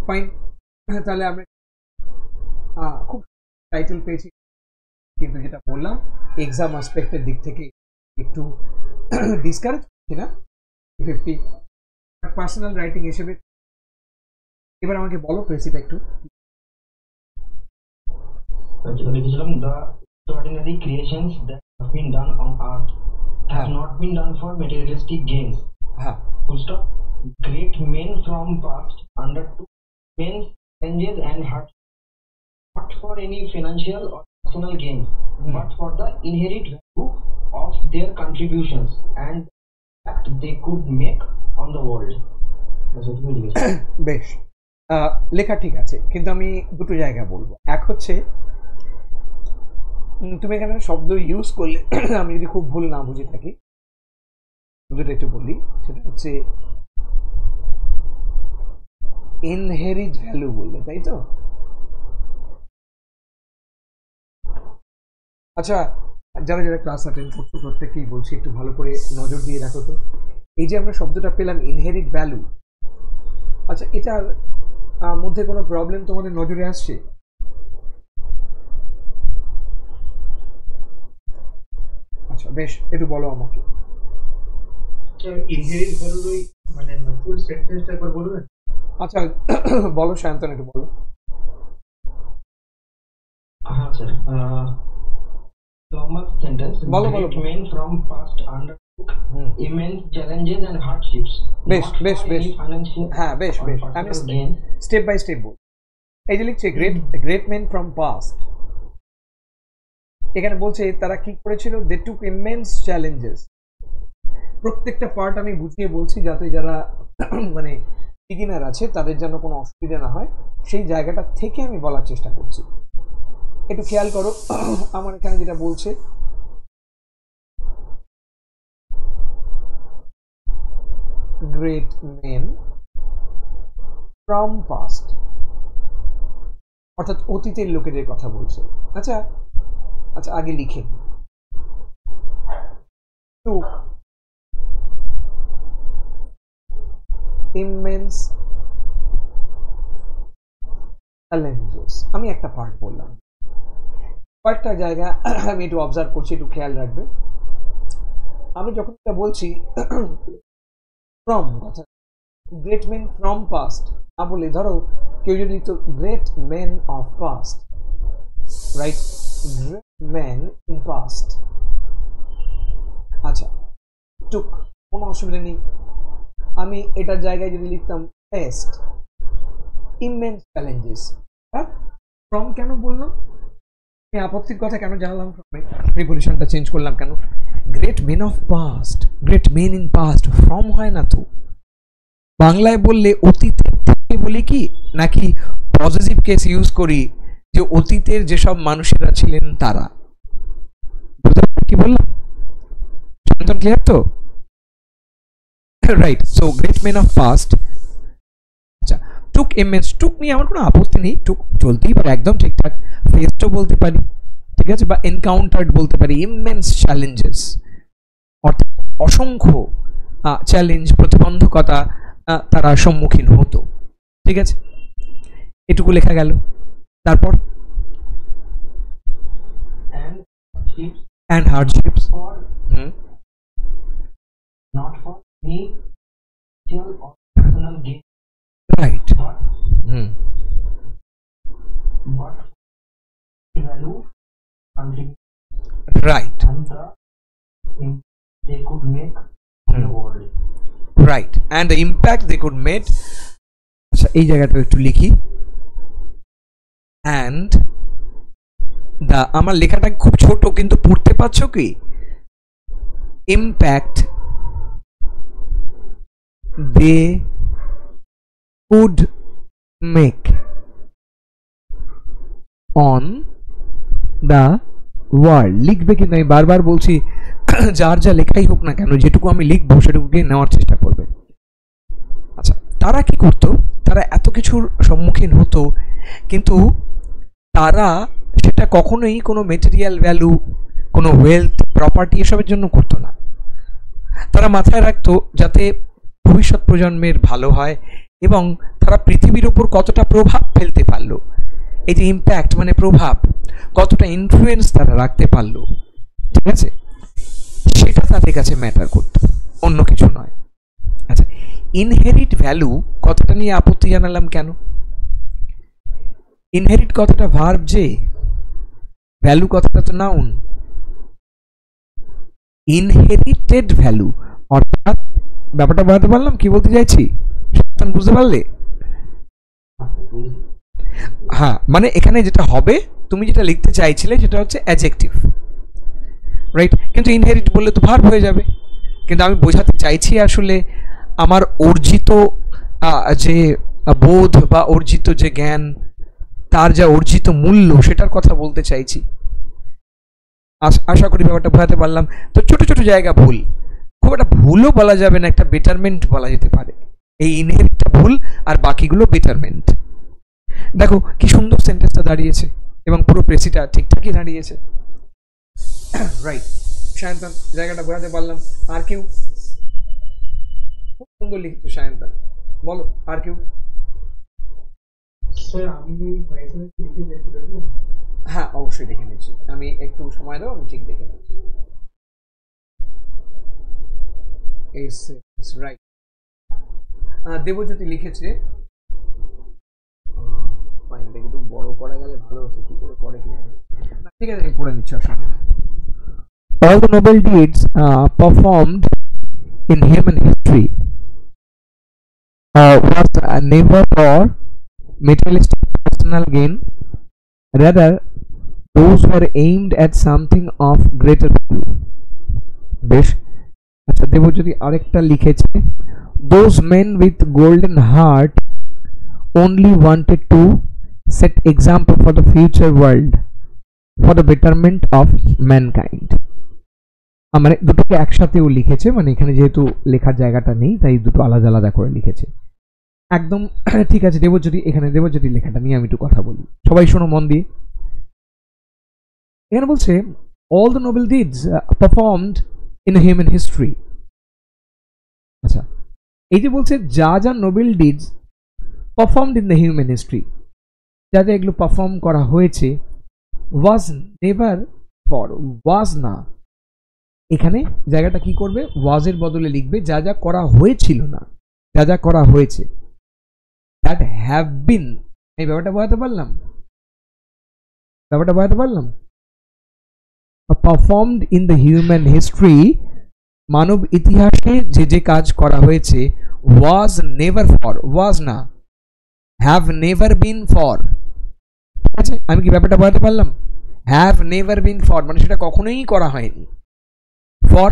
Fine, তাহলে আমরা খুব টাইটেল পেয়েছি, কিন্তু যেটা বললাম এক্সাম আসপেক্টের দিক থেকে একটু ডিসকারেজ করছি না 50 পার্সোনাল রাইটিং হিসেবে। এবার আমাকে বলো প্রেসিটা একটু। যেটা লিখেছিলাম, the extraordinary creations that have been done on earth have not been done for materialistic gains. Full stop. Great men from past undertook immense challenges and hardships, not for any financial or personal gain, but for the inherent value of their contributions and that they could make on the world. বেশ, লেখা ঠিক আছে, কিন্তু আমি দুটো জায়গা বলবো। এক হচ্ছে তুমি এখানে শব্দ ইউজ করলে আমি যদি খুব ভুল না বুঝে থাকি দুটো একটু বলি, সেটা হচ্ছে ইনহেরিট ভ্যালু বললে, তাই তো? আচ্ছা, যারা যারা ক্লাস অ্যাটেন্ড করছো প্রত্যেককেই বলছি একটু ভালো করে নজর দিয়ে রাখো তো। এই যে আমরা শব্দটা পেলাম ইনহেরিট ভ্যালু, আচ্ছা এটার মধ্যে কোনো প্রবলেম তোমাদের নজরে আসছে? আচ্ছা বেশ, একটু বলো আমাকে। ইনহেরিট ভ্যালু মানে ফুল সেন্টেন্সটা একবার বলবেন? আচ্ছা বলো শান্তন, একটু বলো। হ্যাঁ sir, normal sentence. Great men from past undertook immense challenges and hardships. বেশ বেশ বেশ, হ্যাঁ বেশ বেশ, আমি স্টেপ বাই স্টেপ বল। এই যে লিখছে গ্রেট মেন ফ্রম পাস্ট, এখানে বলছে তারা কি করেছিল, দে টুক ইমেন্স চ্যালেঞ্জেস। প্রত্যেকটা পার্ট আমি বুঝিয়ে বলছি যাতে যারা মানে বিগিনার আছে তাদের যেন কোনো অসুবিধা না হয়, সেই জায়গাটা থেকে আমি বলার চেষ্টা করছি। একটু খেয়াল করো আমার এখানে যেটা বলছে, গ্রেট মেন ফ্রম পাস্ট, অর্থাৎ অতীতের লোকেদের কথা বলছে। আচ্ছা আচ্ছা, আগে লিখে took immense challenges, আমি একটা পার্ট বললাম, কয়েকটা জায়গা আমি একটু অবজার্ভ করছি, একটু খেয়াল রাখবে। আমি যখন এটা বলছি ফ্রম কথা, গ্রেট মেন ফ্রম পাস্ট না বলে ধরো কেউ যদি লিখতো great men of past, right, great men in past, আচ্ছা টুক, কোনো অসুবিধা নেই। আমি এটার জায়গায় যদি লিখতাম ফেস্ট ইমেন্স চ্যালেঞ্জেস, হ্যাঁ ফ্রম কেন বললাম, আমি আপত্তির কথা কেন জানালাম, প্রিপোজিশনটা চেঞ্জ করলাম কেন? Great men of past, great men in past, from হয় না তো। বাংলায় বললে অতীতের থেকে বলি কি, নাকি পজিটিভ কেস ইউজ করি যে অতীতের যেসব মানুষেরা ছিলেন তারা? কি বললাম শান্তন, ক্লিয়ার তো? Right, so great men of past. আচ্ছা, টুক ইমেন্স, টুক নিয়ে আমার কোনো আপত্তি নেই, টুক চলতেই পারে, একদম ঠিকঠাক। ফেসও বলতে পারি, ঠিক আছে, বা এনকাউন্টার্ড বলতে পারি। ইমেন্স চ্যালেঞ্জেস অর্থাৎ অসংখ্য চ্যালেঞ্জ, প্রতিবন্ধকতা তারা সম্মুখীন হতো, ঠিক আছে, এটুকু লেখা গেল। তারপর and hardships, not for any financial or personal gain, right, but value contribution, right, and the they could make on the world, right, and the impact they could make. আচ্ছা এই জায়গাটা একটু লিখি, and the, আমার লেখাটা খুব ছোট কিন্তু পড়তে পারছো কি? impact they could make on the world, লিখবে কিন্তু আমি বারবার বলছি যার যা লেখাই হোক না কেন, যেটুকু আমি লিখবো সেটুকুকে নেওয়ার চেষ্টা করবে। আচ্ছা, তারা কি করতো, তারা এত কিছুর সম্মুখীন হতো, কিন্তু তারা সেটা কখনোই কোনো মেটেরিয়াল ভ্যালু, কোনো ওয়েলথ, প্রপার্টি এসবের জন্য করতো না। তারা মাথায় রাখতো যাতে ভবিষ্যৎ প্রজন্মের ভালো হয় এবং তারা তারা পৃথিবীর উপর কতটা প্রভাব ফেলতে পারলো, এই যে ইম্প্যাক্ট মানে প্রভাব, কতটা ইনফ্লুয়েন্স তারা রাখতে পারলো, ঠিক আছে, সেটা তাদের কাছে ম্যাটার করতো, অন্য কিছু নয়। আচ্ছা, ইনহেরিট ভ্যালু কথাটা নিয়ে আপত্তি জানালাম কেন? ইনহেরিট কথাটা ভার্ব, যে ভ্যালু কথাটা তো নাউন। ইনহেরিটেড ভ্যালু অর্থাৎ ব্যাপারটা বোঝাতে পারলাম কি বলতে চাইছি, বুঝতে পারলে? হ্যাঁ, মানে এখানে যেটা হবে, তুমি যেটা লিখতে চাইছিলে সেটা হচ্ছে অ্যাডজেক্টিভ, রাইট? কিন্তু ইনহেরিট বললে তো ভার্ব হয়ে যাবে। কিন্তু আমি বোঝাতে চাইছি আসলে আমার অর্জিত যে বোধ বা অর্জিত যে জ্ঞান, তার যা অর্জিত মূল্য, সেটার কথা বলতে চাইছি। আশা করি ব্যাপারটা বোঝাতে পারলাম। তো ছোট ছোট জায়গা ভুল, খুব একটা ভুলও বলা যাবে না, একটা বেটারমেন্ট বলা যেতে পারে। এই ইনহেরিটটা ভুল আর বাকিগুলো বেটারমেন্ট। দেখো কি সুন্দর সেন্টেন্সটা দাঁড়িয়েছে এবং পুরো প্রেসিটা ঠিকঠাকই দাঁড়িয়েছে, রাইট? সায়ন্তন, জায়গাটা বোঝাতে পারলাম? আর কেউ? খুব সুন্দর লিখছো সায়ন্তন, বলো আর কেউ? স্যার আমি লিখে দেখবো। হ্যাঁ, অবশ্যই দেখে নিচ্ছি, আমি একটু সময় দাও, আমি ঠিক দেখে নিচ্ছি। রাইট, দেবজ্যোতি লিখেছে, একটু বড় করা গেলে ভালো হতো, কি করে করে কি জানি। ঠিক আছে, আমি পড়ে নিচ্ছি, অসুবিধা নেই। All the noble deeds performed in human history was never for materialistic personal gain, rather those were aimed at something of greater value. বেশ, আচ্ছা দেবজ্যোতি আরেকটা লিখেছে, those men with golden heart only wanted to set example for the future world for the betterment of mankind. মানে দুটোকে একসাথেও লিখেছে, মানে এখানে যেহেতু লেখার জায়গাটা নেই তাই দুটো আলাদা আলাদা করে লিখেছে, একদম ঠিক আছে। দেবজ্যোতি, এখানে দেবজ্যোতি লেখাটা নিয়ে আমি একটু কথা বলি, সবাই শোনো মন দিয়ে। এখানে বলছে all the noble deeds performed in human history। আচ্ছা, এই যে বলছে যা যা Nobel deeds performed in the human history, যা যা এগুলো পারফর্ম করা হয়েছে, ওয়াজ নেভার ফর, ওয়াজ না, এখানে জায়গাটা কি করবে, ওয়াজের বদলে লিখবে যা যা করা হয়েছিল না, যা যা করা হয়েছে, দ্যাট হ্যাভ বিন। এই ব্যাপারটা বোঝাতে পারলাম, ব্যাপারটা বোঝাতে পারলাম? Performed in the human history, মানব ইতিহাসে যে যে কাজ করা হয়েছে, ওয়াজ নেভার ফর, ওয়াজ না, হ্যাভ নেভার বিন ফর। ঠিক আছে, আমি কি ব্যাপারটা বোঝাতে পারলাম? হ্যাভ নেভার বিন ফর মানে সেটা কখনোই করা হয়নি ফর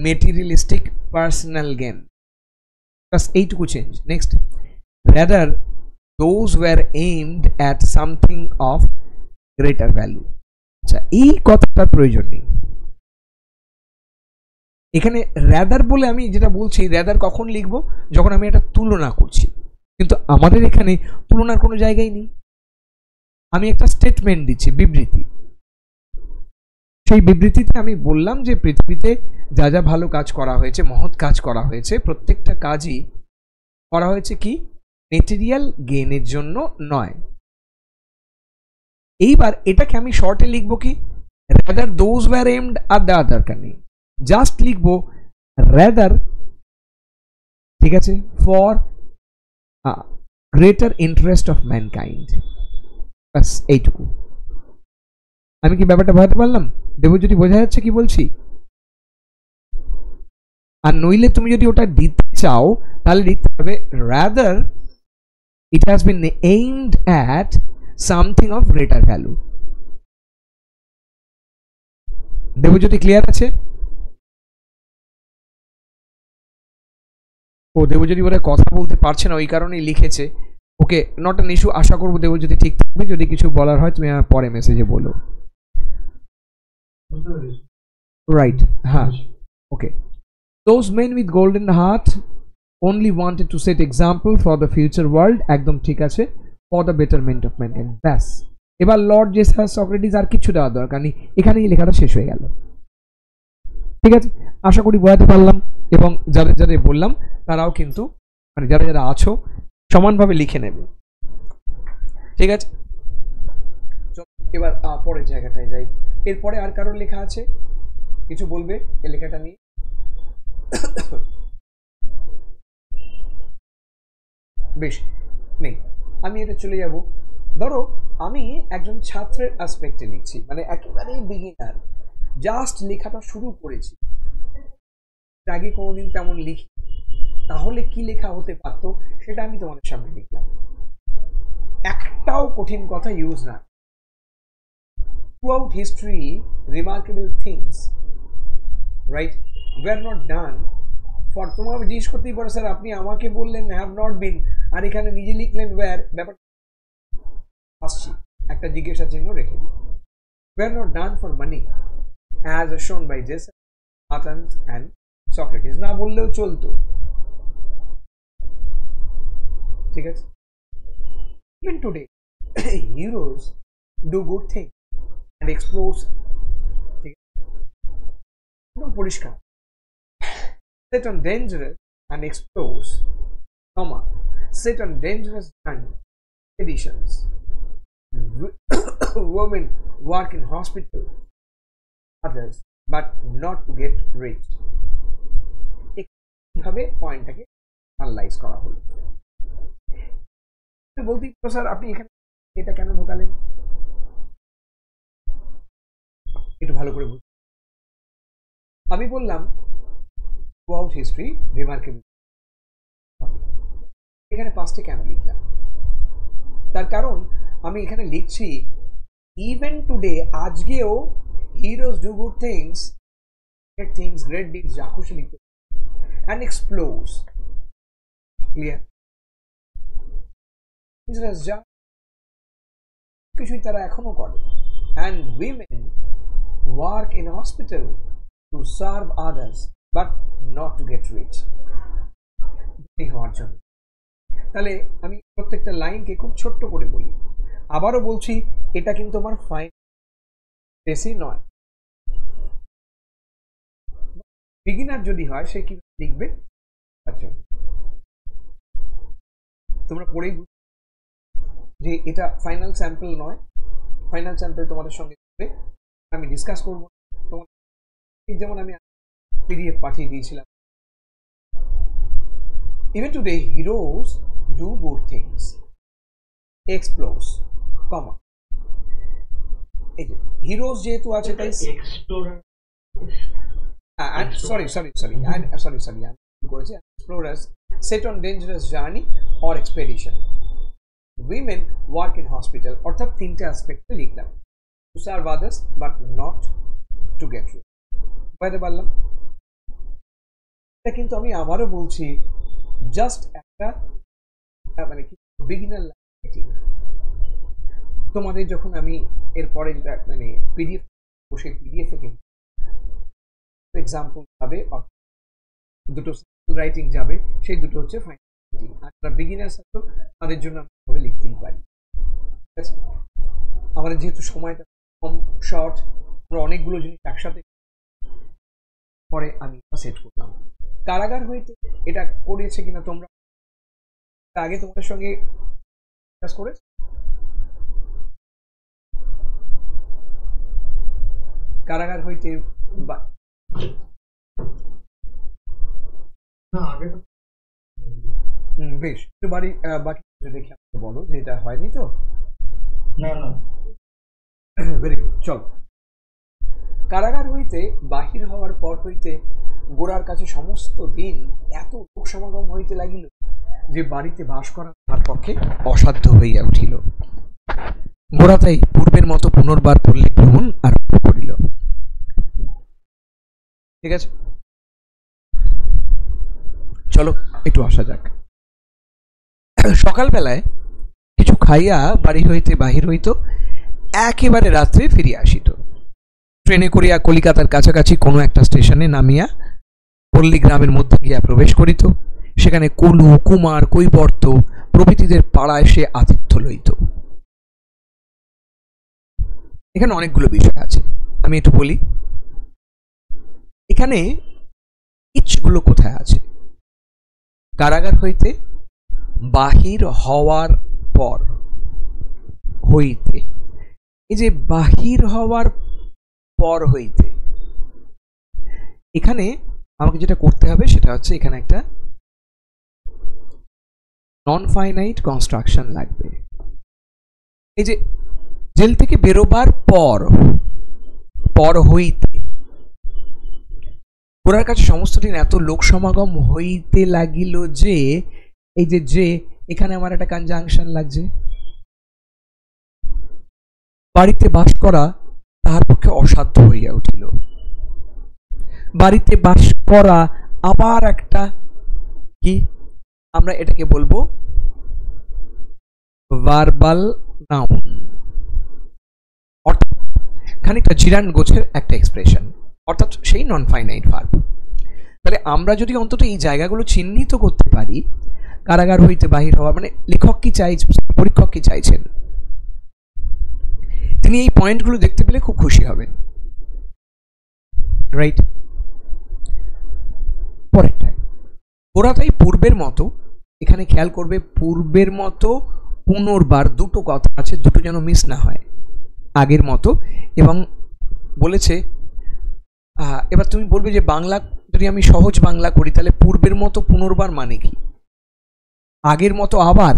মেটেরিয়ালিস্টিক পার্সোনাল গেন, বাস এইটুকু change. Next, rather those were aimed at something of greater value. আচ্ছা, এই কথাটার প্রয়োজন নেই এখানে। রাদার বলে আমি যেটা বলছি, রাদার কখন লিখবো, যখন আমি এটা তুলনা করছি, কিন্তু আমাদের এখানে তুলনার কোনো জায়গাই নেই। আমি একটা স্টেটমেন্ট দিচ্ছি, বিবৃতি। সেই বিবৃতিতে আমি বললাম যে পৃথিবীতে যা যা ভালো কাজ করা হয়েছে, মহৎ কাজ করা হয়েছে, প্রত্যেকটা কাজই করা হয়েছে কি মেটেরিয়াল গেইনের জন্য নয়। এইবার এটাকে আমি শর্টে লিখবো কি, রাদার দোজ ওয়্যার এইমড, আর দেওয়ার দরকার নেই, জাস্ট লিখবো রাদার, ঠিক আছে, for greater interest of mankind, বাস এইটুকু। আমি কি ব্যাপারটা বোঝাতে পারলাম? দেবজ্যোতি, বোঝা যাচ্ছে কি বলছি? আর নইলে তুমি যদি ওটা দিতে চাও তাহলে লিখতে হবে rather it has been aimed at something of greater value. Debjyoti clear আছে? ও দেবজ্যোতি বলে কথা বলতে পারছে না, ওই কারণেই লিখেছে। ওকে, নট অ্যান ইস্যু, আশা করবো দেবজ্যোতি ঠিক থাকবে। যদি কিছু বলার হয় তুমি আমার পরে মেসেজে বলো। রাইট, হ্যাঁ, ওকে। Those men with golden heart only wanted to set example for the future world, একদম ঠিক আছে, for the betterment of mankind, ব্যাস। এবার লর্ড জেসাস, সক্রেটিস আর কিছু দেওয়ার দরকার নেই, এখানেই লেখাটা শেষ হয়ে গেল। ঠিক আছে, আশা করি বোঝাতে পারলাম, এবং যাদের যাদের বললাম তারাও কিন্তু, মানে যারা যারা আছো সমানভাবে লিখে নেবে। ঠিক আছে, এবার পরের জায়গাটায় যাই। এরপরে আর কারোর লেখা আছে, কিছু বলবে এই লেখাটা নিয়ে? বেশ, নেই, আমি এটা চলে যাব। ধরো আমি একজন ছাত্রের অ্যাসপেক্টে লিখছি, মানে একেবারেই বিগিনার, জাস্ট লেখাটা শুরু করেছি, আগে কোনোদিন তেমন লিখি, তাহলে কি লেখা হতে পারতো সেটা আমি তোমাদের সামনে লিখলাম। একটাও কঠিন কথা ইউজ না। Throughout history, remarkable things, right, were not done for. তোমাকে জিজ্ঞেস করতেই পারো স্যার আপনি আমাকে বললেন হ্যাভ নট বিন, আর এখানে নিজে লিখলেন ওয়্যার, ব্যাপার আসছি, একটা জিজ্ঞাসা চিহ্ন রেখে দিই। were not done for money as shown by Jason, Athens and Socrates, না বললেও চলতো। ঠিক আছে, even today heroes do good things and explores, ঠিক আছে, একদম পরিষ্কার, set on dangerous and explores, comma, set on dangerous and editions, women work in hospital, others but not to get rich, এইভাবে পয়েন্টটাকে অ্যানালাইজ করা হলো। বলতেই তো স্যার আপনি এখানে এটা কেন ঢোকালেন, একটু ভালো করে বুঝুন। আমি বললাম থ্রুআউট হিস্ট্রি রিমার্কেবল, এখানে পাঁচটি কেন লিখলাম, তার কারণ আমি এখানে লিখছি ইভেন টুডে, আজকেও heroes do good things, great deeds, যা খুশি লিখতে, অ্যান্ড এক্সপ্লোরস, ক্লিয়ার, যা কিছুই তারা এখনো করে, and women work in hospital to serve others but not to get rich, হওয়ার জন্য। তাহলে আমি প্রত্যেকটা লাইনকে খুব ছোট্ট করে বলি, আবারও বলছি এটা কিন্তু আমার ফাইন, বেশি নয়। বিগিনার যদি হয় সে কি লিখবে তার জন্য তোমরা পড়েই যে এটা ফাইনাল স্যাম্পল নয়, ফাইনাল স্যাম্পল তোমাদের সঙ্গে আমি ডিসকাস করবো। তোমার যেমন আমি পিডিএফ পাঠিয়ে দিয়েছিলাম, even today heroes do good things, explores, comma, এই যে হিরোজ যেহেতু আছে তাই করেছে explorers set on dangerous journey or expedition, women work in hospital, অর্থাৎ তিনটে অ্যাসপেক্টে লিখলাম, to serve others but not to get rich. বুঝতে পারলাম? এটা কিন্তু আমি আবারও বলছি জাস্ট একটা মানে কি বিগিনার রাইটিং। তোমাদের যখন আমি এরপরে যেটা মানে পিডিএফ বসে পিডিএফে কিন্তু এক্সাম্পল যাবে, দুটো রাইটিং যাবে, সেই দুটো হচ্ছে ফাইনাল রাইটিং। আর যারা বিগিনার্স আছে তাদের জন্য আমি ভাবে লিখতেই পারি। ঠিক আছে, আমাদের যেহেতু সময়টা কম শর্ট, আমরা অনেকগুলো জিনিস একসাথে পরে আমি সেট করলাম। কারাগার হইতে এটা করেছে কিনা তোমরা আগে তোমাদের সঙ্গে ডিসকাস করে? কারাগার হইতে বেশ, একটু বাড়ি বাকি দেখে আমাকে বলো যে এটা হয়নি তো। না না, ভেরি গুড। চল, কারাগার হইতে বাহির হওয়ার পর হইতে গোরার কাছে সমস্ত দিন এত লোক সমাগম হইতে লাগিল যে বাড়িতে বাস করা তার পক্ষে অসাধ্য হইয়া উঠিল। গোরা তাই পূর্বের মতো পুনর্বার পল্লী ভ্রমণ আরম্ভ করিল। ঠিক আছে, চলো একটু আসা যাক। সকালবেলায় কিছু খাইয়া বাড়ি হইতে বাহির হইত, একেবারে রাত্রে ফিরিয়া আসিত। ট্রেনে করিয়া কলিকাতার কাছাকাছি কোনো একটা স্টেশনে নামিয়া পল্লী গ্রামের মধ্যে গিয়া প্রবেশ করিত। সেখানে কুলু, কুমার, কৈবর্ত প্রভৃতিদের পাড়ায় সে আতিথ্য লইত। এখানে অনেকগুলো বিষয় আছে, আমি একটু বলি। এখানে ইচগুলো কোথায় আছে? কারাগার হইতে বাহির হওয়ার পর হইতে, এই যে বাহির হওয়ার পর হইতে, এখানে আমাকে যেটা করতে হবে সেটা হচ্ছে এখানে একটা নন ফাইনাইট কনস্ট্রাকশন লাগবে। এই যে জেল থেকে বেরোবার পর, পর হইতে, গোরার কাছে সমস্ত দিন এত লোক সমাগম হইতে লাগিল যে, এই যে এখানে আমার একটা কনজাংশন লাগছে, বাড়িতে বাস করা তাহার পক্ষে অসাধ্য হইয়া উঠিল। বাড়িতে বাস করা আবার একটা কি, আমরা এটাকে বলবো ভার্বাল নাউন, অর্থাৎ খানিকটা জিরান গোছের একটা এক্সপ্রেশন, অর্থাৎ সেই নন ফাইনাইট ভার্ব। তাহলে আমরা যদি অন্তত এই জায়গাগুলো চিহ্নিত করতে পারি, কারাগার হইতে বাহির হওয়া, মানে লেখক কি চাইছেন, পরীক্ষক কি চাইছেন, তিনি এই পয়েন্টগুলো দেখতে পেলে খুব খুশি হবেন, রাইট? পরেরটায় ওরা তাই পূর্বের মতো, এখানে খেয়াল করবে পূর্বের মতো পুনর্বার, দুটো কথা আছে, দুটো যেন মিস না হয়, আগের মতো এবং বলেছে। এবার তুমি বলবে যে বাংলা যদি আমি সহজ বাংলা করি তাহলে পূর্বের মতো পুনর্বার মানে কি, আগের মতো আবার,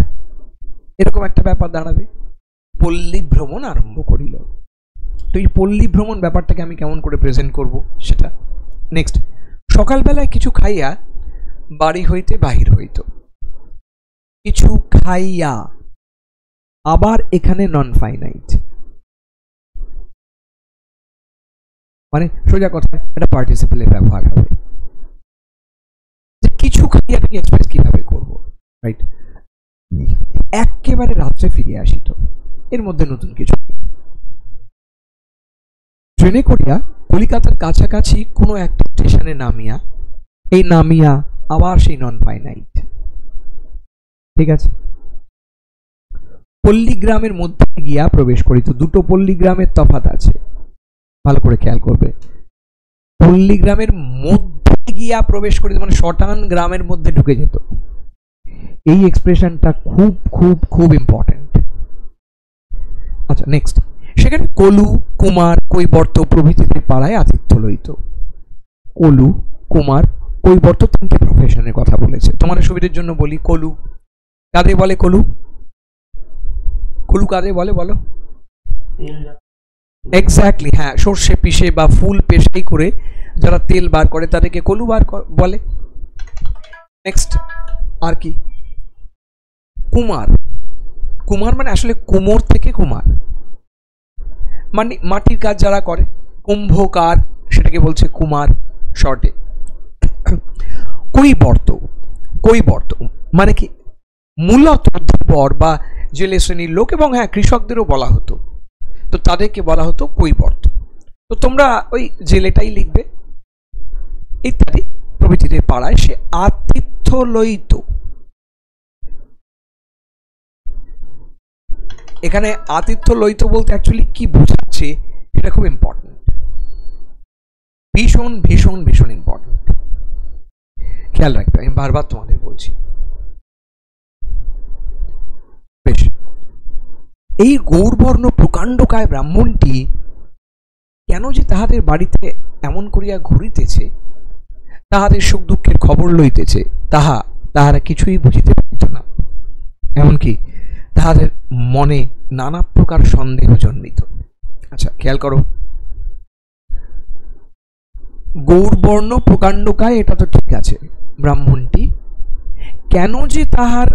এরকম একটা ব্যাপার দাঁড়াবে। পল্লী ভ্রমণ আরম্ভ করিল, তো এই পল্লী ভ্রমণ ব্যাপারটাকে আমি কেমন করে প্রেজেন্ট করব সেটা নেক্সট। সকালবেলায় কিছু খাইয়া বাড়ি হইতে বাহির হইত, কিছু খাইয়া, আবার এখানে নন ফাইনাইট, মানে সোজা কথা এটা পার্টিসিপেলের ব্যবহার হবে। যে কিছু খাইয়াটাকে এক্সপ্রেস কিভাবে করব, রাইট? একেবারে রাত্রে ফিরে আসিত, এর মধ্যে নতুন কিছু। ট্রেনে করিয়া কলিকাতার কাছাকাছি কোনো একটা স্টেশনে নামিয়া, এই নামিয়া আবার সেই নন ফাইনাইট, ঠিক আছে? পল্লীগ্রামের মধ্যে গিয়া প্রবেশ করিত, দুটো পল্লীগ্রামের তফাৎ আছে, ভালো করে খেয়াল করবে। পল্লীগ্রামের মধ্যে গিয়া প্রবেশ করিত মানে শটান গ্রামের মধ্যে ঢুকে যেত, এই এক্সপ্রেশনটা খুব খুব খুব ইম্পর্টেন্ট। আচ্ছা নেক্সট, সেখানে কলু, কুমার, কৈবর্ত প্রভৃতিদের পাড়ায় আতিথ্য লইত। কলু, কুমার, কৈবর্ত তিনটে প্রফেশনের কথা বলেছে, তোমাদের সুবিধার জন্য বলি। কলু কাদের বলে? কলু কাদের বলে বলো? এক্স্যাক্টলি, হ্যাঁ, সর্ষে পিষে বা ফুল পেশাই করে যারা তেল বার করে তাদেরকে কলু বার বলে। নেক্সট আর কি? কুমার, কুমার মানে আসলে কুমোর থেকে কুমার, মানে মাটির কাজ যারা করে, কুম্ভকার, সেটাকে বলছে কুমার শর্টে। কৈবর্ত, কৈবর্ত মানে কি মূলত ধীবর বা জেলে শ্রেণীর লোক, এবং হ্যাঁ কৃষকদেরও বলা হতো, তো তাদেরকে বলা হতো কৈবর্ত। তো তোমরা ওই জেলেটাই লিখবে। ইত্যাদি প্রভৃতিদের পাড়ায় সে আতিথ্য লইত। এখানে আতিথ্য লইত বলতে অ্যাকচুয়ালি কি বোঝাচ্ছে এটা খুব ইম্পর্টেন্ট, ভীষণ ভীষণ ভীষণ ইম্পর্টেন্ট, খেয়াল রাখবে, আমি বারবার তোমাদের বলছি। বেশ, এই গৌরবর্ণ প্রকাণ্ডকায় ব্রাহ্মণটি কেন যে তাহাদের বাড়িতে এমন করিয়া ঘুরিতেছে, তাহাদের সুখ দুঃখের খবর লইতেছে, তাহারা কিছুই বুঝিতে পারিত না। এমনকি তাহাদের মনে নানা প্রকার সন্দেহ জন্মিত। আচ্ছা খেয়াল করো, গৌরবর্ণ প্রকাণ্ডকায় এটা তো ঠিক আছে, ব্রাহ্মণটি কেন যে তাহাদের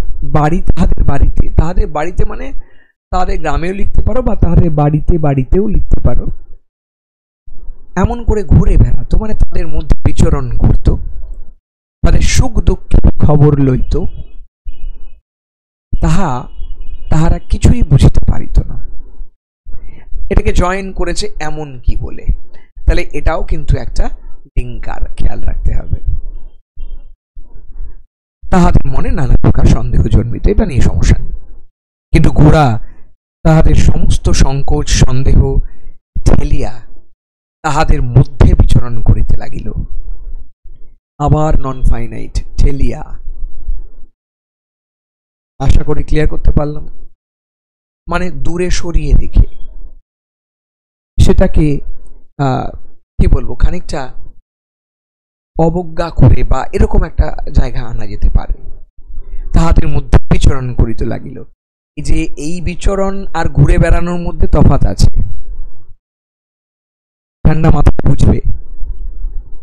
বাড়িতে মানে তাদের গ্রামেও লিখতে পারো বা তাদের বাড়িতেও লিখতে পারো, এমন করে ঘুরে বেড়াতো, মানে তাদের মধ্যে বিচরণ করত, তাদের সুখ দুঃখের খবর লইত, তাহারা কিছুই বুঝিতে পারিত না। এটাকে জয়েন করেছে এমন কি বলে, তাহলে এটাও কিন্তু একটা লিঙ্কার, খেয়াল রাখতে হবে। তাহাদের মনে নানা প্রকার সন্দেহ জন্মিত, এটা নিয়ে সমস্যা নেই, কিন্তু গোরা তাহাদের সমস্ত সংকোচ সন্দেহ ঠেলিয়া তাহাদের মধ্যে বিচরণ করিতে লাগিল। আবার নন ফাইনাইট, ঠেলিয়া, আশা করি ক্লিয়ার করতে পারলাম। মানে দূরে সরিয়ে রেখে সেটাকে কি বলবো, খানিকটা অবজ্ঞা করে বা এরকম একটা জায়গা আনা যেতে পারে। তাহাদের মধ্যে বিচরণ করিতে লাগিল। এই যে এই বিচরণ আর ঘুরে বেড়ানোর মধ্যে তফাৎ আছে, ঠান্ডা মাথা বুঝবে,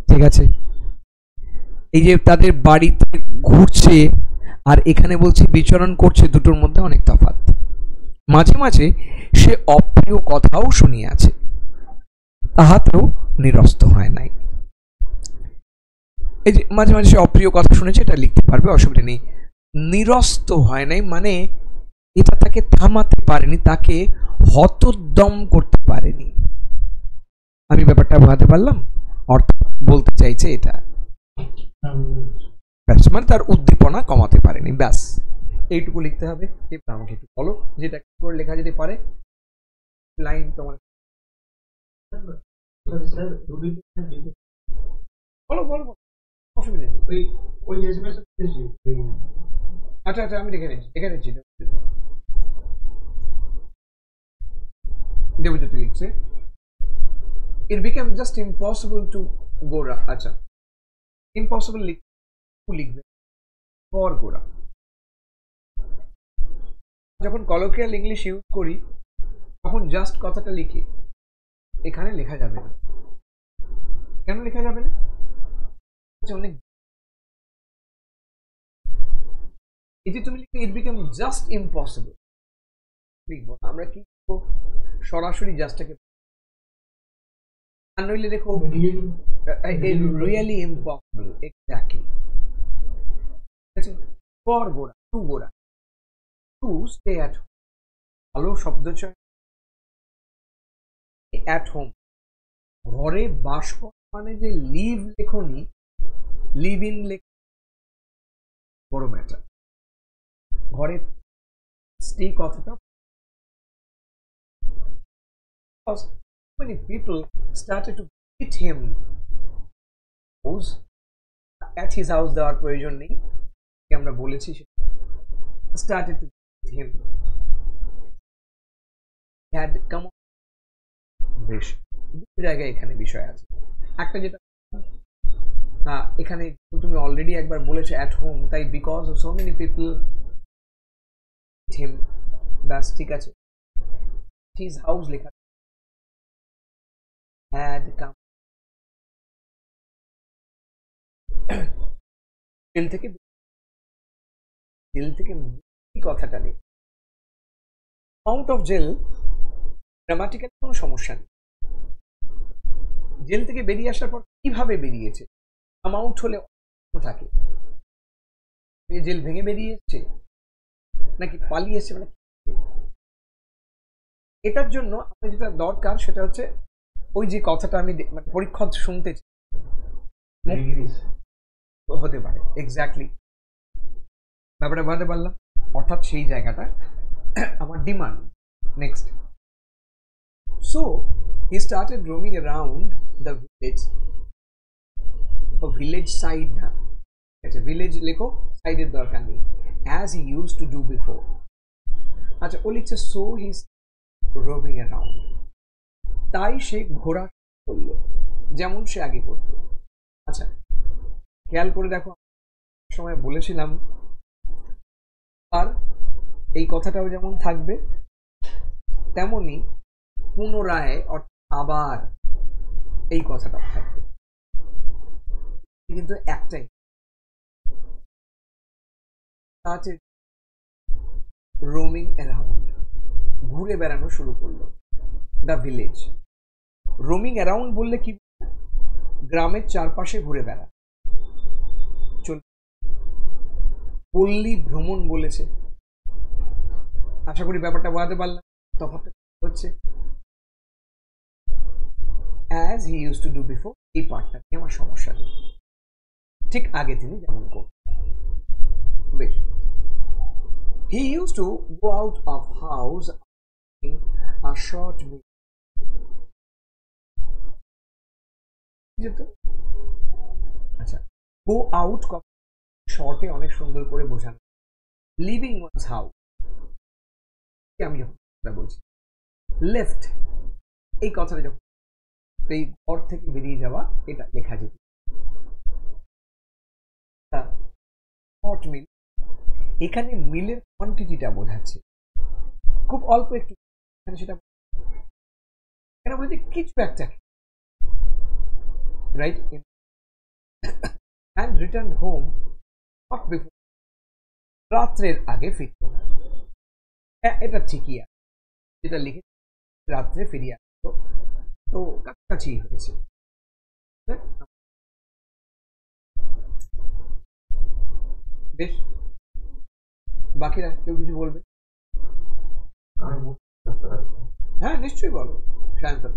ঠিক আছে? এই যে তাদের বাড়িতে ঘুরছে আর এখানে বলছে বিচরণ করছে, দুটোর মধ্যে অনেক তফাৎ। মাঝে মাঝে সে অপ্রিয় কথাও শুনিয়াছে, তাহাতেও নিরস্ত হয় নাই। এই যে মাঝে মাঝে সে অপ্রিয় কথা শুনেছে, এটা লিখতে পারবে, অসুবিধা নেই। নিরস্ত হয় নাই মানে এটা তাকে থামাতে পারেনি, তাকে হতোদ্যম করতে পারেনি। আমি ব্যাপারটা বোঝাতে পারলাম? অর্থাৎ বলতে চাইছে এটা, মানে তার উদ্দীপনা কমাতে পারেনি, ব্যাস এইটুকু লিখতে হবে। এবার আমাকে একটু বলো যেটা করে লেখা যেতে পারে। লাইন তোমার বলো বলো, অসুবিধা নেই। আচ্ছা আচ্ছা, আমি লিখে নিচ্ছি। দেবজ্যোতি লিখছে, it became just impossible to go আচ্ছা, impossible লিখবে for গোরা। যখন কলোকিয়াল ইংলিশ ইউজ করি তখন জাস্ট কথাটা লিখি, এখানে লেখা যাবে না। কেন লেখা যাবে না? অনেক এই যে তুমি লিখে it became just impossible লিখবো, আমরা কি সরাসরি জাস্টটাকে, আর নইলে দেখো really impossible, exactly, for Gora, to Gora, to stay at home, ভালো শব্দ চয়, at home, ঘরে বাস করা মানে যে লিভ লেখনি, লিভ ইন লেখ বড় ম্যাটার। ঘরে স্টে কথাটা, many people started to beat him at his house, দেওয়ার প্রয়োজন নেই, আমরা বলেছি started to beat him, had come on। বেশ, দুটো জায়গায় এখানে বিষয় আছে। একটা যেটা এখানে তুমি অলরেডি একবার বলেছো অ্যাট হোম, তাই বিকজ সো মেনি পিপল হিম, ব্যাস ঠিক আছে। হিজ হাউস লেখা had come, জেল থেকে কথাটা নেই, আউট অফ জেল গ্রামাটিক্যাল কোনো সমস্যা নেই। জেল থেকে বেরিয়ে আসার পর কিভাবে বেরিয়েছে, অ্যামাউন্ট হলে থাকে, জেল ভেঙে বেরিয়ে এসছে নাকি পালিয়ে এসছে, মানে এটার জন্য আমাদের যেটা দরকার সেটা হচ্ছে ওই যে কথাটা আমি পরীক্ষা শুনতে হতে পারে, এক্স্যাক্টলি ব্যাপারটা বোঝাতে পারলাম। অর্থাৎ সেই জায়গাটা আমার demand. Next, so he started roaming around the village, village side না, আচ্ছা ভিলেজ লেখো, সাইডের দরকার নেই, as he use to do before. আচ্ছা ও লিখছে সো হি রোমিং অ্যারাউন্ড, তাই সে ঘোরা করলো যেমন সে আগে করতো। আচ্ছা খেয়াল করে দেখো, সময় বলেছিলাম আর এই কথাটাও যেমন থাকবে তেমনি পুনরায় আবার এই কথাটাও থাকবে, কিন্তু একটাই, আছে রোমিং অ্যারাউন্ড, ঘুরে বেড়ানো শুরু করলো দ্য ভিলেজ। রোমিং অ্যারাউন্ড বললে কি, গ্রামের চারপাশে ঘুরে বেড়া, পল্লী ভ্রমণ বলেছে। আশা করি ব্যাপারটা বোঝাতে পারলাম। তফাৎটা হচ্ছে as he use to do before, এই পার্টটা নিয়ে আমার সমস্যা নেই, ঠিক আগে তিনি যেমন করতেন। বেশ, হি use to go out of house a short যেত। আচ্ছা, গো আউট শর্টে অনেক সুন্দর করে বোঝানো, লিভিং ওয়ান্স হাউস, আমি যখন বলছি লেফট, এই কথাটা যখন এই ঘর থেকে বেরিয়ে যাওয়া, এটা লেখা যেত হট মিল। এখানে মিলের কোয়ান্টিটিটা বোঝাচ্ছে, খুব অল্প একটু, সেটা এখানে বলেছে কিছু একটা, right, and returned home not before, রাত্রের আগে ফিরত না। এটা ঠিকই আছে, যেটা লিখে রাত্রে ফিরিয়ে আসতো, তো কাছাকাছি হয়েছে। বেশ, বাকিরা কেউ কিছু বলবে? হ্যাঁ নিশ্চয়ই বলো, Sayantan.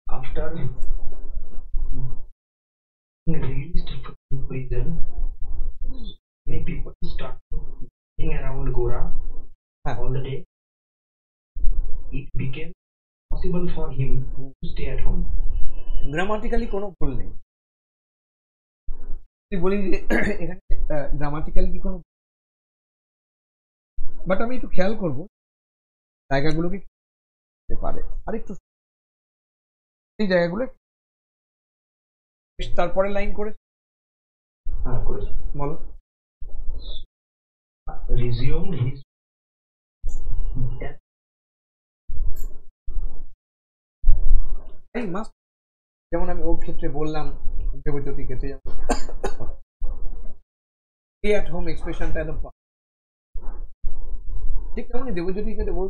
After released from prison, many people start running around Gora all the day. It became possible for him to stay at home. Grammatically কোনো ভুল নেই, বলি যে এখানে গ্রামাটিক্যালি কি কোনো, বাট আমি একটু খেয়াল করবো জায়গাগুলোকে পারে আরেকটু, এই জায়গাগুলো তারপরে লাইন করে বলো। Resumed his এই মাস, যেমন আমি ওর ক্ষেত্রে বললাম, দেবজ্যোতি ক্ষেত্রে যেমন স্টে অ্যাট হোম এক্সপ্রেশনটা একদম ঠিক তেমনই দেবজ্যোতি ক্ষেত্রে বল,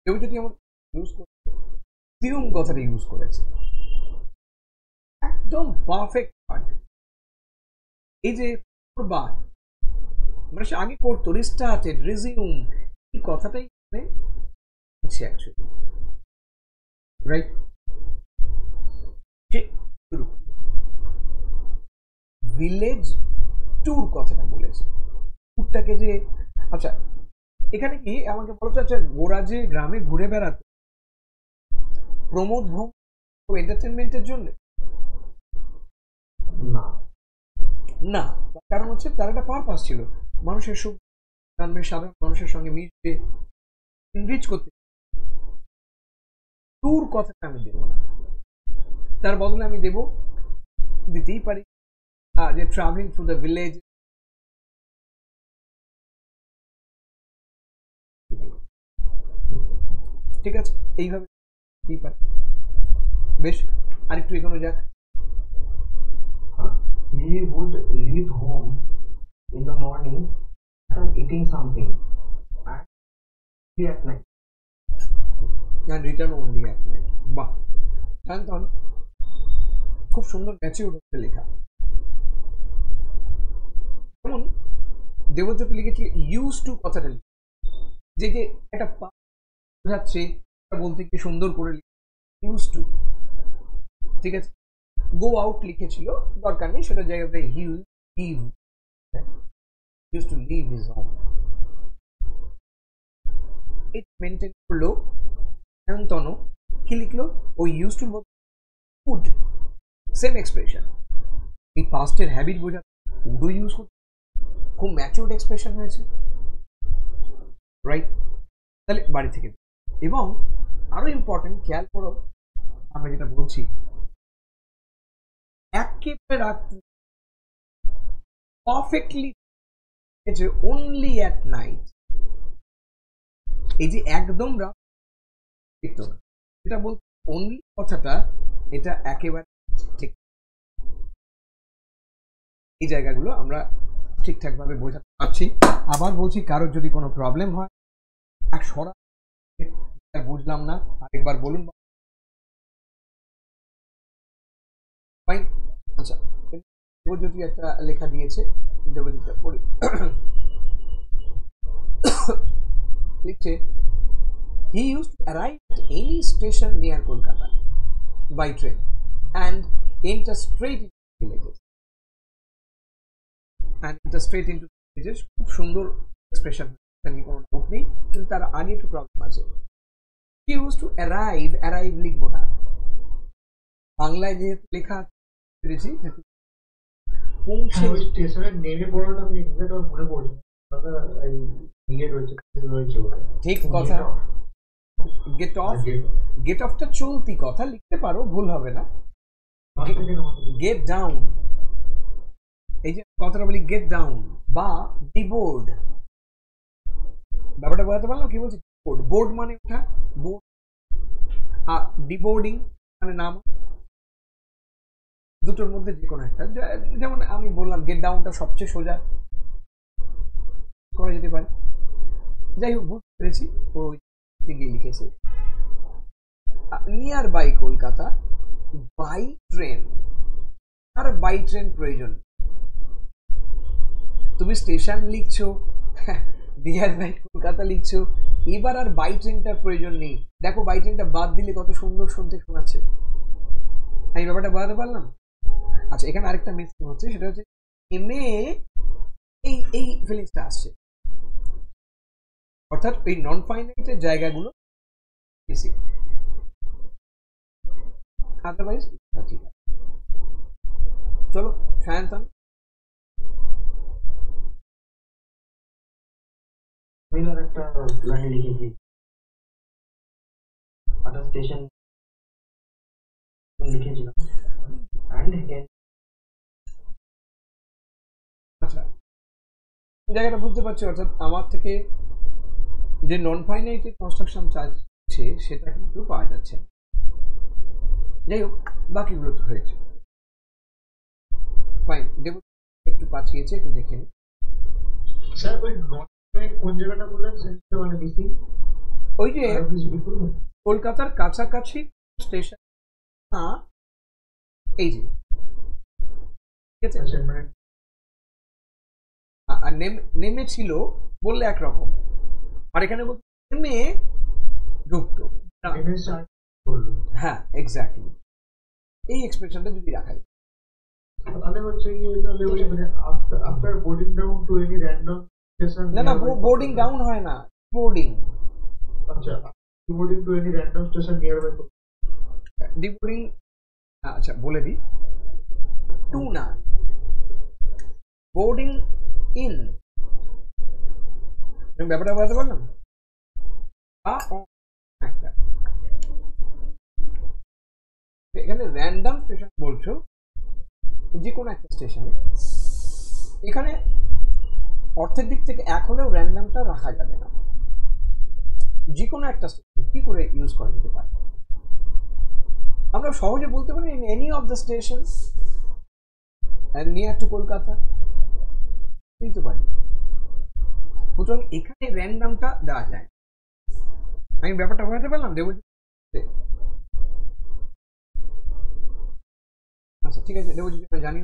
দেবজ্যোতি এমন ইউজ করছে, সিরুম কথাটা ইউজ করেছে, একদম পারফেক্ট ওয়ার্ড। এই যে করবার, মানে সে আগে করতো, রিস্টার্টেড, রিজিউম, এই কথাটাই হচ্ছে অ্যাকচুয়ালি, রাইট। ভিলেজ ট্যুর কথাটা বলেছে, ট্যুরটাকে যে, আচ্ছা এখানে কি আমাকে বলতে, আচ্ছা গোরা যে গ্রামে ঘুরে বেড়াতো প্রমোদ ভোগ এন্টারটেনমেন্টের জন্য না, কারণ হচ্ছে তার একটা পারপাস ছিল, মানুষের সুখ, সাধারণ মানুষের সঙ্গে মিশবে, এনরিচ করতে। ট্যুর কথাটা আমি দেবো না, তার বদলে আমি দেবো, দিতেই পারি যে ট্রাভেলিং থ্রু দ্য ভিলেজ, ঠিক আছে, এইভাবে দিতেই পারি। বেশ, আরেকটু এগোনো যাক। He would leave home in the morning after eating something and at night. And return only at night. বাহ, শান্তন খুব সুন্দর ম্যাচিউর হচ্ছে লেখা। যেমন দেবজ্যোতি লিখেছিল ইউজ টু কথাটা, যে যে একটা বোঝাচ্ছে বলতে কি সুন্দর করে ইউজ টু, ঠিক আছে। গো আউট লিখেছিল, দরকার নেই, সেটা জায়গাতে he live, use to live his home, it maintain করলো। শান্তনু কি লিখলো, ও use to food, same expression, এই পাস্টের হ্যাবিট বোঝা, ফুডও ইউজ করতে, খুব ম্যাচিউরড এক্সপ্রেশন হয়েছে, রাইট। তাহলে বাড়ি থেকে, এবং আরো ইম্পর্টেন্ট, খেয়াল করো আমরা যেটা বলছি, একেবারে রাত্রি পারফেক্টলি, অনলি অ্যাট নাইট, এই যে একদম রাত যেটা বলতে অনলি কথাটা, এটা একেবারে ঠিক, এই জায়গাগুলো আমরা ঠিকঠাক ভাবে বোঝাতে পারছি। আবার বলছি, কারোর যদি কোনো প্রবলেম হয়, এক সরা বুঝলাম না আরেকবার বলুন। আচ্ছা, দেবজ্যোতি একটা লেখা দিয়েছে, দেবজ্যোতিটা পড়ি। লিখছে, he used to arrive at any station near Kolkata by train and enter straight into villages. খুব সুন্দর এক্সপ্রেশন, কোনো ডাউট নেই, কিন্তু তার আগে একটু প্রবলেম আছে। he used to arrive লিখবো না, বাংলায় যেহেতু লেখা পেরেছি, পৌঁছে ওই স্টেশনে নেমে পড়াটা আমি এক্সাক্ট মনে পড়ছে দাদা এই ইয়ে রয়েছে ওটা ঠিক কথা। গেট অফটা চলতি কথা লিখতে পারো, ভুল হবে না। গেট ডাউন, এই যে কথাটা বলি গেট ডাউন বা ডিবোর্ড, ব্যাপারটা বোঝাতে পারলাম কি বলছি? বোর্ড মানে ওঠা, বোর্ড, আর ডিবোর্ডিং মানে নাম, দুটোর মধ্যে যে কোনো একটা। যেমন আমি বললাম গেট ডাউনটা সবচেয়ে সোজা করা যেতে পারে। যাই হোক, বুঝতে পেরেছি ওই গিয়ে লিখেছে near by Kolkata by train. আর বাই ট্রেন প্রয়োজন, তুমি স্টেশন লিখছো, নিয়ার বাই কলকাতা লিখছো, এবার আর বাই ট্রেনটার প্রয়োজন নেই। দেখো বাই ট্রেনটা বাদ দিলে কত সুন্দর শুনতে শোনাচ্ছে। আমি ব্যাপারটা বোঝাতে পারলাম? আচ্ছা, এখানে আরেকটা মিসিং হচ্ছে, সেটা হচ্ছে এমএ এই ফিলিংসটা আসছে, অর্থাৎ এই নন ফাইনাইটের জায়গাগুলো বেশি, আদারওয়াইজ ঠিক আছে। চলো সায়ন্তন। আমি আর একটা লাইন লিখেছি, একটা স্টেশন লিখেছিলাম অ্যান্ড আচ্ছা, জায়গাটা বুঝতে পারছি, অর্থাৎ আমার থেকে যে নন ফাইনাইটেড কনস্ট্রাকশন চাইছে সেটা কিন্তু পাওয়া যাচ্ছে না। যাই হোক, বাকিগুলো তো হয়েছে, ফাইন। দেব একটু পাঠিয়েছে, একটু দেখে নিই। স্যার ওই কোন জায়গাটা বললেন সেটা মানে বেশি ওই যে কলকাতার কাছাকাছি স্টেশন, এই যে ঠিক আছে, আর নেমেছিল বললে একরকম, আর এখানে নেমে ঢুকতো। হ্যাঁ এক্স্যাক্টলি, এই এক্সপ্রেশনটা যদি রাখা যায় তাহলে হচ্ছে কি, তাহলে ওই মানে after boarding down to any random station. না, বোর্ডিং ডাউন হয় না, বোর্ডিং। আচ্ছা, boarding to any random station nearby. Deboarding, আচ্ছা বলে দিই, টু না, বোর্ডিং ইন। ব্যাপারটা বলতে পারলাম? একটা এখানে র্যান্ডম স্টেশন বলছো, যে কোনো একটা স্টেশনে, এখানে অর্থের দিক থেকে এক হলেও র্যান্ডমটা রাখা যাবে না। যে কোনো একটা স্টেশন কি করে ইউজ করা যেতে পারে? আমরা সহজে বলতে পারি in any of the station near to Kolkata, দিতে পারি। সুতরাং এখানে র্যান্ডমটা দেওয়া যায়। আমি ব্যাপারটা বোঝাতে পারলাম দেবজি? আচ্ছা ঠিক আছে দেবজি, জানি।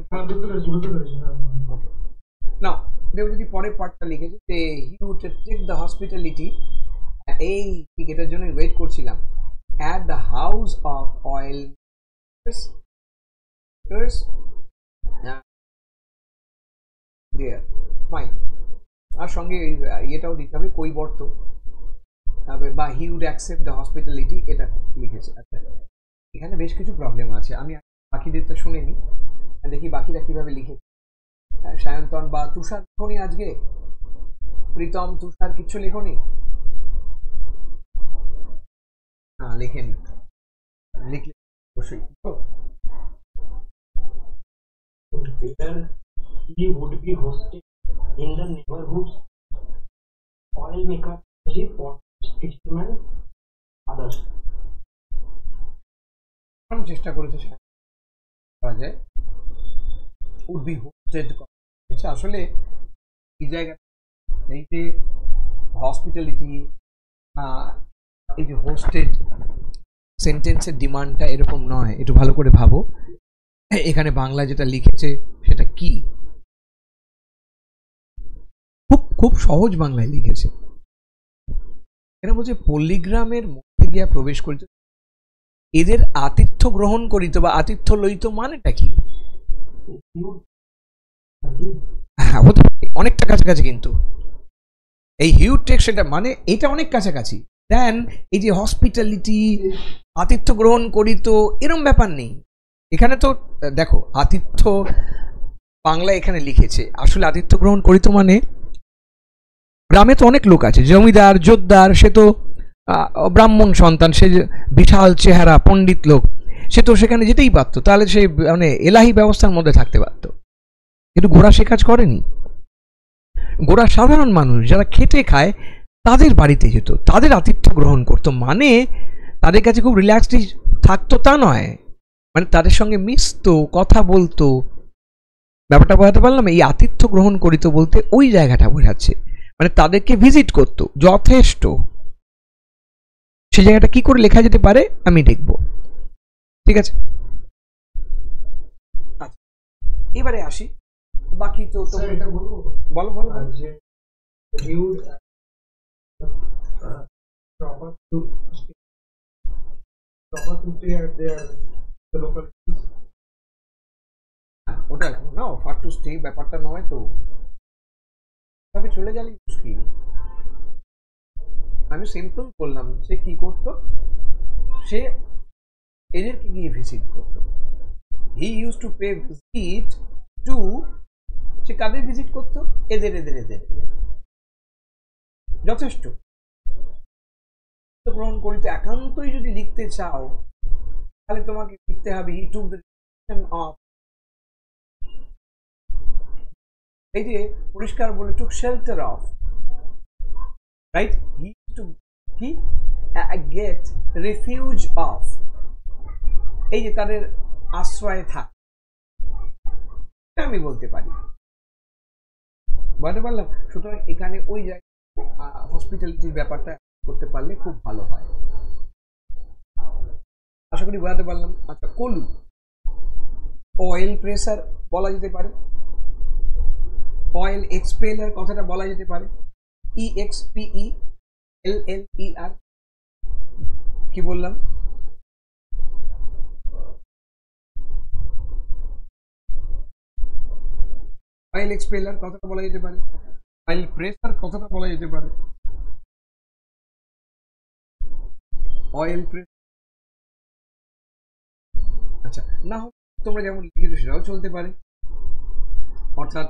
ওকে, নাও দেবজি পরের পার্টটা লিখেছে যে he would take the hospitality, এই ঠিক এটার জন্য ওয়েট করছিলাম, at the house of oil there, fine। আর সঙ্গে এটাও দিতে হবে কৈবর্ত, বা he would accept the hospitality, এটা লিখেছে। আচ্ছা, এখানে বেশ কিছু প্রবলেম আছে, আমি বাকিদেরটা শুনে নিই, দেখি বাকিরা কিভাবে লিখেছে। সায়ন্তন বা তুষার লেখনি আজকে? প্রীতম, তুষার কিচ্ছু লেখনি? হ্যাঁ লেখেন, লিখলে অবশ্যই। Where he would be hosted in the neighborhoods, oil maker, fishermen, others. চেষ্টা করেছে করা যায়, উড বি হোস্টেড। আসলে এই জায়গা, এই যে হসপিটালিটি, এই যে হোস্টেড সেন্টেন্সের ডিমান্ডটা এরকম নয়, একটু ভালো করে ভাবো এখানে বাংলা যেটা লিখেছে সেটা কি। খুব সহজ বাংলায় লিখেছে। এরা বলছে পল্লীগ্রামের মধ্যে গিয়া প্রবেশ করিত, এদের আতিথ্য গ্রহণ করিত বা আতিথ্য লইত, মানেটা কি? হ্যাঁ, অনেকটা কাছাকাছি, কিন্তু এই হিউড টেক সেটা মানে এটা অনেক কাছাকাছি। দেন এই যে হসপিটালিটি, আতিথ্য গ্রহণ করিত, এরম ব্যাপার নেই এখানে। তো দেখো আতিথ্য বাংলা এখানে লিখেছে। আসলে আতিথ্য গ্রহণ করিত মানে গ্রামে তো অনেক লোক আছে, জমিদার জোদ্দার, সে তো ব্রাহ্মণ সন্তান, সে বিশাল চেহারা পণ্ডিত লোক, সে তো সেখানে যেতেই পারতো, তাহলে সে মানে এলাহি ব্যবস্থার মধ্যে থাকতে পারতো। কিন্তু গোরা সে কাজ করেনি। গোরা সাধারণ মানুষ যারা খেটে খায় তাদের বাড়িতে যেত, তাদের আতিথ্য গ্রহণ করতো, মানে তাদের কাছে খুব রিল্যাক্সড থাকতো তা নয়, মানে তাদের সঙ্গে মিশতো, কথা বলতো। ব্যাপারটা বোঝাতে পারলাম? এই আতিথ্য গ্রহণ করিত বলতে ওই জায়গাটা বোঝাচ্ছে, মানে তাদেরকে ভিজিট করতো যথেষ্ট। সেই জায়গাটা কি করে লেখা যেতে পারে আমি দেখব, ঠিক আছে? আচ্ছা, এবারে আসি, বাকি তো এটা বলবো। বলো বলো। যে proper to stay at their local. ওটা না, অফার টু স্টে ব্যাপারটা নয় তো, তবে চলে গেলে মুশকিল। আমি সিম্পল বললাম, সে কি করতো, সে এদেরকে গিয়ে ভিজিট করতো। He use to pay visit to, সে কাদের ভিজিট করতো? এদের এদের এদের, যথেষ্ট। গ্রহণ করিতে একান্তই যদি লিখতে চাও তাহলে তোমাকে লিখতে হবে he took the decision of, এই যে পরিষ্কার বলে took shelter of, right? He to কি গেট রিফিউজ অফ, এই যে তাদের আশ্রয়ে থাক, আমি বলতে পারি, বলতে পারলাম। সুতরাং এখানে ওই জায়গায় হসপিটালিটির ব্যাপারটা করতে পারলে খুব ভালো হয়, আশা করি বোঝাতে পারলাম। আচ্ছা, কলু, অয়েল প্রেসার বলা যেতে পারে, অয়েল এক্সপেলার কথাটা বলা যেতে পারে, EXPELLER, কি বললাম? অয়েল এক্সপেলার কথাটা বলা যেতে পারে, অয়েল প্রেসার কথাটা বলা যেতে পারে, অয়েল প্রেসার। আচ্ছা, না হোক তোমরা যেমন লিখেছো সেটাও চলতে পারে, অর্থাৎ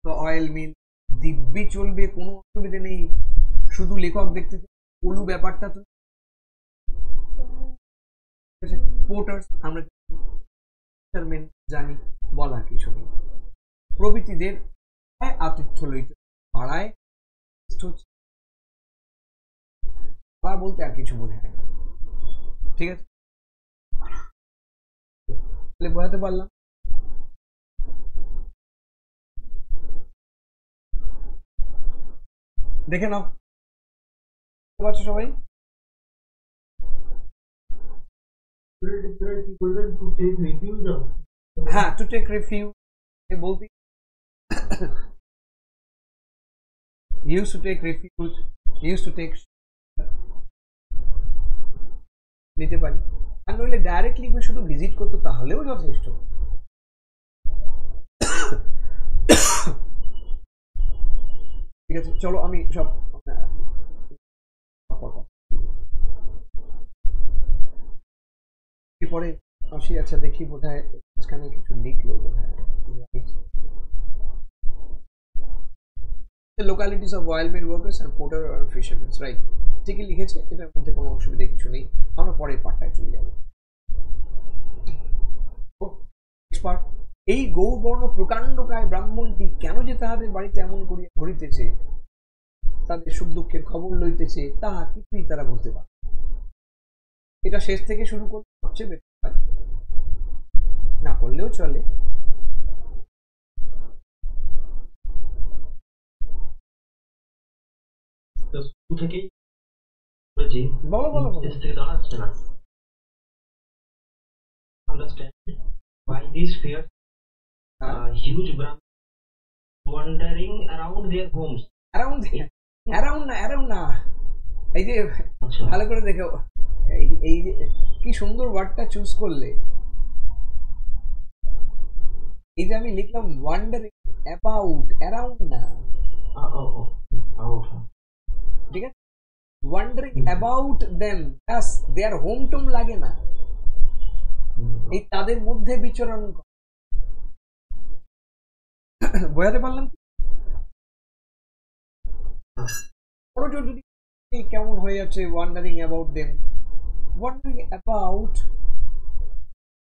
অয়েল মিল দিব্যি চলবে, কোনো অসুবিধে নেই। শুধু লেখক দেখতে কলু ব্যাপারটা তো পোর্টার্স আমরা জানি, বলার কিছু নেই। প্রভৃতিদের আতিথ্য লইতে পাড়ায় বলতে আর কিছু বোঝায় না, ঠিক আছে? তাহলে বোঝাতে পারলাম। দেখে নাও সবাই। হ্যাঁ, টু টেক রিফিউজ বলতে use to take refuge, use to take নিতে পারি। আর নইলে ডাইরেক্টলি শুধু ভিজিট করতো তাহলেও যথেষ্ট। ঠিক আছে, চলো আমি সব এরপরে আসি। আচ্ছা, দেখি বোধহয় মাঝখানে কিছু লিখলো বোধহয়। The localities of oil mill workers and porter or fishermen, right? ঠিকই লিখেছে, এটার মধ্যে কোনো অসুবিধা কিছু নেই। আমরা পরের পার্টটায় চলে যাব। এই গৌবর্ণ প্রকাণ্ডকায় ব্রাহ্মণটি কেন যে তাহাদের বাড়িতে এমন করিয়া ঘুরিতেছে, তাদের সুখ দুঃখের খবর লইতেছে, তাহা কিছুই তারা বলতে পারে। এটা শেষ থেকে শুরু করলে সবচেয়ে বেটার হয়, না করলেও চলে। থেকেই করেছি, বলো বলো শেষ থেকে দাঁড়াচ্ছে না। Understand why these fierce huge Brahmins wandering around their homes, around না, এই যে ভালো করে দেখো, এই যে কি সুন্দর ওয়ার্ডটা চুজ করলে। এই যে আমি লিখলাম ওয়ান্ডারিং অ্যাবাউট, অ্যারাউন্ড না, ঠিক আছে? ওয়ান্ডারিং অ্যাবাউট দেম, ব্যাস, দেয়ার হোম টোম লাগে না, এই তাদের মধ্যে বিচরণ বোঝাতে পারলাম? পরজোর যদি কেমন হয়ে যাচ্ছে, wondering about them, wondering about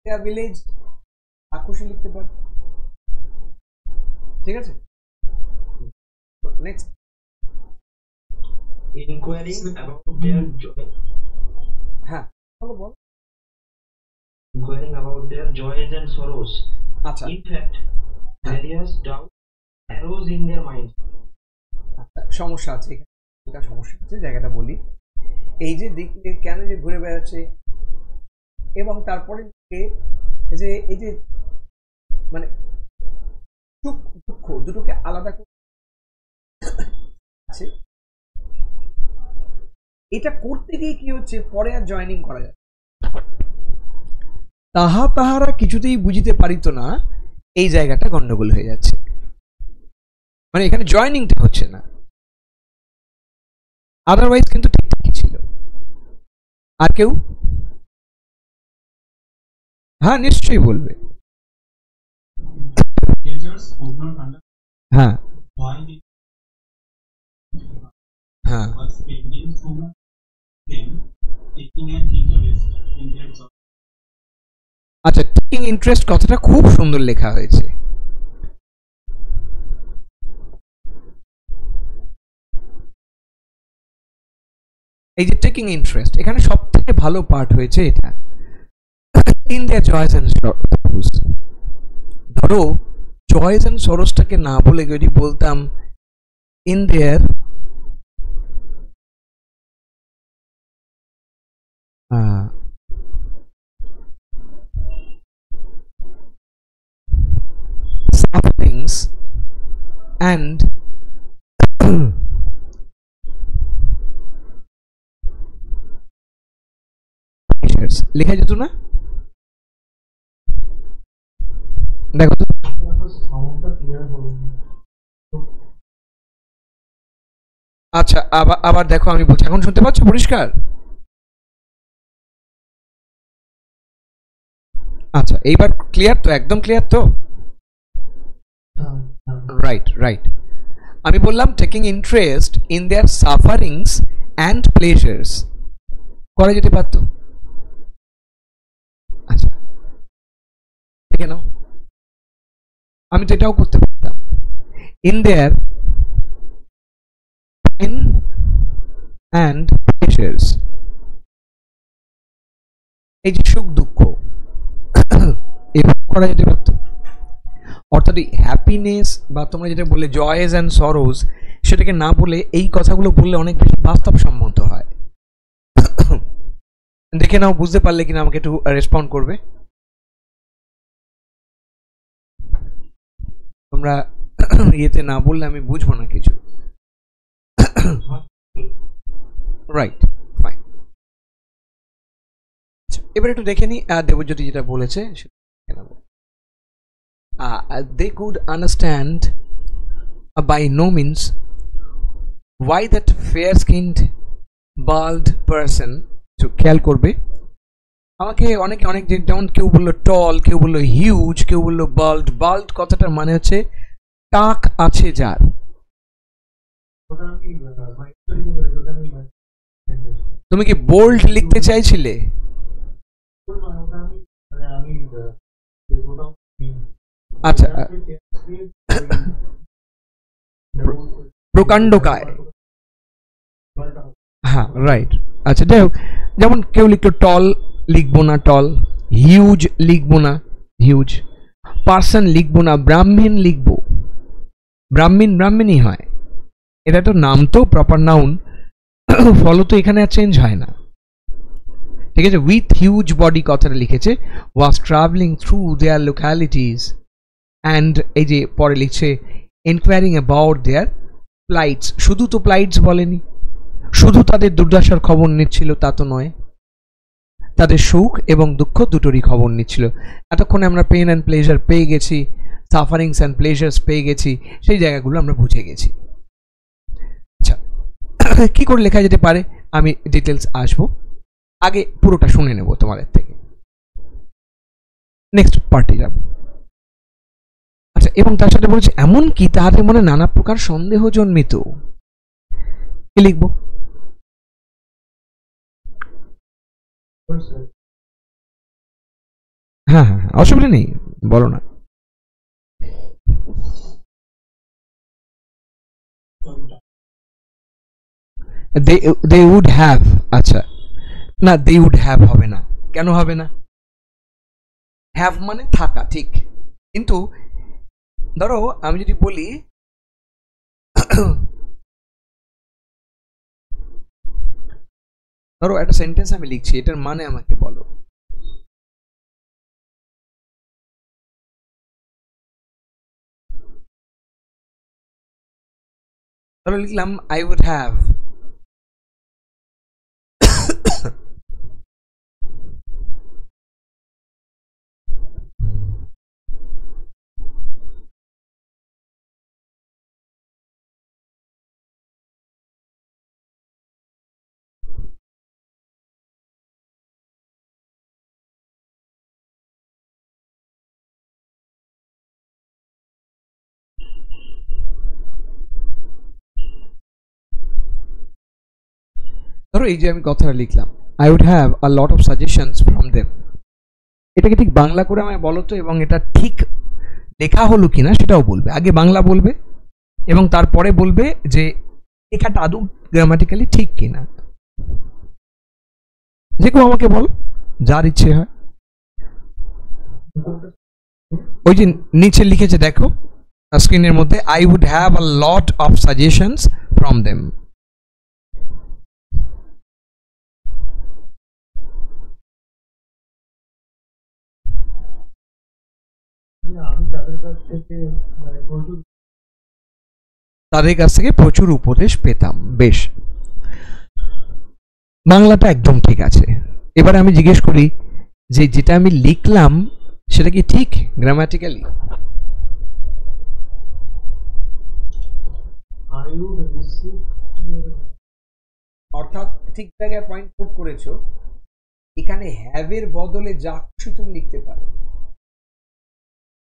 their village, আকুশে লিখতে পারো। ঠিক আছে, next. Inquiring about their joy. হ্যাঁ বলো বলো। Inquiring about their joys and sorrows. আচ্ছা, In fact, various doubts arose in their mind. সমস্যা আছে এখানে, এটা সমস্যা আছে, জায়গাটা বলি। এই যে দিকে কেন যে ঘুরে বেড়াচ্ছে, এবং তারপরে যে এই যে মানে সুখ দুঃখ দুটোকে আলাদা করে আছে, এটা করতে গিয়ে কি হচ্ছে, পরে আর জয়েনিং করা যায়, তাহারা কিছুতেই বুঝিতে পারিত না, এই জায়গাটা গন্ডগোল হয়ে যাচ্ছে, মানে এখানে জয়েনিংটা হচ্ছে না, আদারওয়াইজ কিন্তু ঠিকঠাকই ছিল। আর কেউ? হ্যাঁ নিশ্চয়ই বলবে। হ্যাঁ হ্যাঁ, আচ্ছা, টেকিং ইন্টারেস্ট কথাটা খুব সুন্দর লেখা হয়েছে। এই যে টেকিং ইন্টারেস্ট, এখানে সব থেকে ভালো পার্ট হয়েছে এটা, in their joys and sorrows. ধরো জয়েস এন্ড সরোসটাকে না বলে যদি বলতাম ইন দেয়ার sufferings and লেখা যেত না? দেখো তো, আচ্ছা আবার দেখো, আমি বলছি, এখন শুনতে পাচ্ছ পরিষ্কার? আচ্ছা এইবার ক্লিয়ার তো, একদম ক্লিয়ার তো? রাইট রাইট, আমি বললাম taking interest in their sufferings and pleasures করা যেতে পারত। আচ্ছা দেখে নাও, আমি তো এটাও করতে পারতাম, in their pain and pleasures, এই যে সুখ দুঃখ, এভাবে করা যেতে পারত। অর্থাৎ এই হ্যাপিনেস বা তোমরা যেটা বললে জয়েস অ্যান্ড সরোজ, সেটাকে না বলে এই কথাগুলো বললে অনেক বেশি বাস্তবসম্মত হয়। দেখে নাও বুঝতে পারলে কিনা, আমাকে একটু রেসপন্ড করবে। তোমরা ইয়েতে না বললে আমি বুঝবো না কিছু। Right, fine. এবার একটু দেখে নি দেবজ্যোতি যেটা বলেছে, they could understand by no means why that fair-skinned bald person, তো খেয়াল করবে আমাকে অনেক অনেক, যেমন কেউ বললো টল, কেউ বললো হিউজ, কেউ বললো বাল্ড। বাল্ড কথাটার মানে হচ্ছে টাক আছে যার। তুমি কি বোল্ড লিখতে চাইছিলে? আচ্ছা, প্রকাণ্ডকায়, হ্যাঁ রাইট। আচ্ছা যাই হোক, যেমন কেউ লিখতো টল, লিখবো না টল, হিউজ লিখবো না হিউজ, পার্সন লিখবো না, ব্রাহ্মণ লিখবো, ব্রাহ্মণই হয়, এটা তো নাম, তো প্রপার নাউন, ফলত এখানে আর চেঞ্জ হয় না। ঠিক আছে, উইথ হিউজ বডি কথাটা লিখেছে, ওয়াজ travelling through there localities and, এই যে পরে লিখছে ইনকোয়ারিং অ্যাবাউট দেয়ার প্লাইটস। শুধু তো প্লাইটস বলেনি, শুধু তাদের দুর্দশার খবর নিচ্ছিল তা তো নয়, তাদের সুখ এবং দুঃখ দুটোরই খবর নিচ্ছিল। এতক্ষণে আমরা পেন অ্যান্ড প্লেজার পেয়ে গেছি, সাফারিংস অ্যান্ড প্লেজার্স পেয়ে গেছি, সেই জায়গাগুলো আমরা বুঝে গেছি। আচ্ছা কি করে লেখা যেতে পারে আমি ডিটেলস আসবো, আগে পুরোটা শুনে নেব তোমাদের থেকে, নেক্সট পার্টে যাব। আচ্ছা আচ্ছা, এবং তার সাথে বলেছে এমনকি তাহাদের মনে নানা প্রকার সন্দেহ জন্মিত। কি লিখবো? হ্যাঁ হ্যাঁ, অসুবিধা নেই, বলো না। they would have, আচ্ছা না, they would have হবে না। কেন হবে না? হ্যাভ মানে থাকা, ঠিক, কিন্তু ধরো আমি যদি বলি ধরো একটা সেন্টেন্স আমি লিখছি, এটার মানে আমাকে বলো। ধরো লিখলাম I would have ধরো এই যে আমি কথাটা লিখলাম I would have a lot of suggestions from them, এটাকে ঠিক বাংলা করে আমায় বলো তো, এবং এটা ঠিক লেখা হলো কিনা সেটাও বলবে। আগে বাংলা বলবে এবং তারপরে বলবে যে লেখাটা আদৌ গ্রামাটিক্যালি ঠিক কিনা। যে কেউ আমাকে বলো, যার ইচ্ছে হয়। ওই যে নিচে লিখেছে দেখো স্ক্রিনের মধ্যে, I would have a lot of suggestions from them। তাদের কাছ থেকে প্রচুর উপদেশ পেতাম। বেশ, বাংলাটা একদম ঠিক আছে। এবার আমি জিজ্ঞেস করি যে যেটা আমি লিখলাম সেটা কি ঠিক গ্রামাটিক্যালি? অর্থাৎ ঠিক জায়গায় পয়েন্ট আউট করেছো। এখানে হ্যাভ এর বদলে যা খুশি তুমি লিখতে পারো।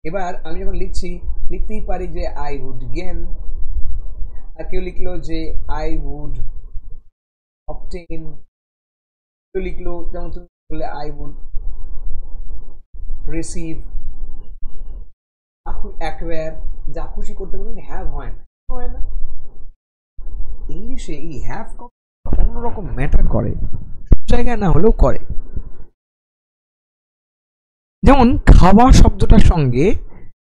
এবার আমি যখন লিখছি, লিখতেই পারি যে I would gain, আর কেউ লিখলো যে I would obtain, কেউ লিখলো যেমন তুমি বললে I would receive, acquire, যা খুশি করতে বলুন হ্যাভ হয় না, হয় না। ইংলিশে এই হ্যাভ অন্যরকম ম্যাটার করে, সব জায়গায় না হলেও করে। যেমন খাওয়া শব্দটার সঙ্গে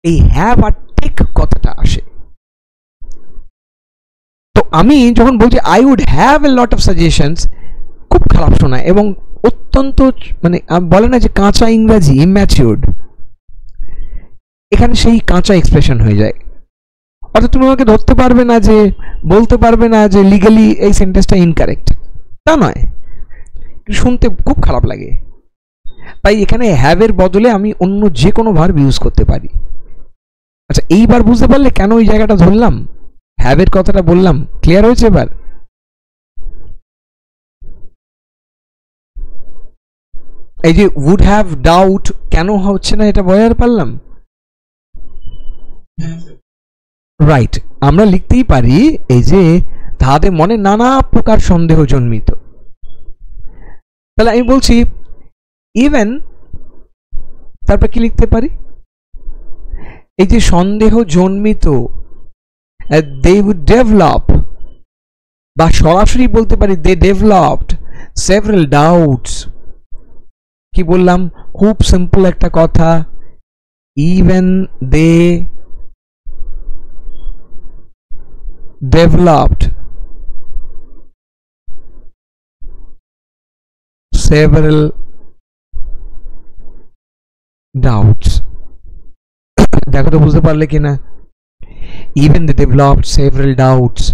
এই হ্যাভ আর টেক কথাটা আসে। তো আমি যখন বলছি I would have a lot of suggestions, খুব খারাপ শোনায় এবং অত্যন্ত মানে বলে না যে কাঁচা ইংরাজি, ইম্যাচিউরড, এখানে সেই কাঁচা এক্সপ্রেশন হয়ে যায়। অর্থাৎ তুমি আমাকে ধরতে পারবে না, যে বলতে পারবে না যে লিগালি এই সেন্টেন্সটা ইনকারেক্ট, তা নয়, শুনতে খুব খারাপ লাগে। তাই এখানে হ্যাভের বদলে আমি অন্য যে কোনো ভার্ব ইউজ করতে পারি। আচ্ছা, এইবার বুঝতে পারলে কেন ওই জায়গাটা ধরলাম, হ্যাভের কথাটা বললাম? ক্লিয়ার হয়েছে এবার? এই যে উড হ্যাভ ডাউট কেন হচ্ছে না এটা বোঝাতে পারলাম? রাইট, আমরা লিখতেই পারি এই যে তাহাদের মনে নানা প্রকার সন্দেহ জন্মিত। তাহলে আমি বলছি ইভেন, তারপর কি লিখতে পারি? এই যে সন্দেহ জন্মিত, they would develop, বা সরাসরি বলতে পারি they developed several doubts। কি বললাম? খুব সিম্পল একটা কথা, even they developed several doubts। দেখো তো বুঝতে পারলে কিনা? even they developed several doubts,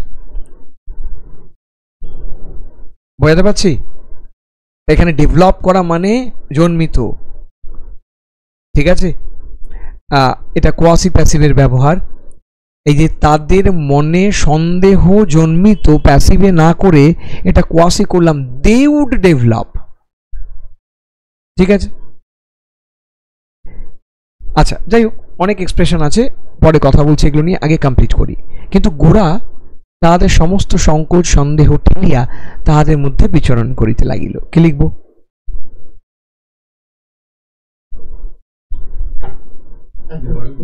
বুঝতে পারছি? এখানে ডেভেলপ করা মানে জন্মিত, ঠিক আছে? এটা কোয়াসি প্যাসিভের ব্যবহার। এই যে তাদের মনে সন্দেহ জন্মিত, প্যাসিভে না করে এটা কোয়াসি করলাম, দে উড ডেভেলপ, ঠিক আছে? আচ্ছা, যাই হোক, অনেক এক্সপ্রেশন আছে, পরে কথা বলছি এগুলো নিয়ে, আগে কমপ্লিট করি। কিন্তু গোরা তাহাদের সমস্ত সংকোচ সন্দেহ ঠেলিয়া তাহাদের মধ্যে বিচরণ করিতে লাগিল। কি লিখব?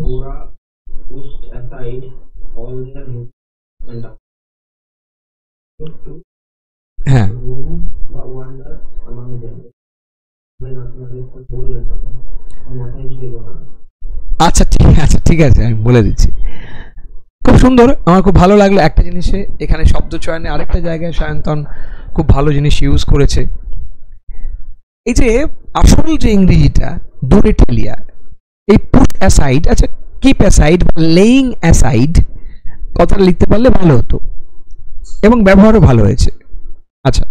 Gora pushed aside all their and to হ্যাঁ, room wonder among them. When আচ্ছা ঠিক আছে, আমি বলে দিচ্ছি। খুব সুন্দর, আমার খুব ভালো লাগলো একটা জিনিসে, এখানে শব্দ চয়নে আরেকটা জায়গায় সায়ন্তন খুব ভালো জিনিস ইউজ করেছে। এই যে আসল যে ইংরেজিটা দূরে ঠেলিয়া, এই পুট অ্যাসাইড, আচ্ছা কিপ অ্যাসাইড বা লেইং অ্যাসাইড কথাটা লিখতে পারলে ভালো হতো, এবং ব্যবহারও ভালো হয়েছে। আচ্ছা,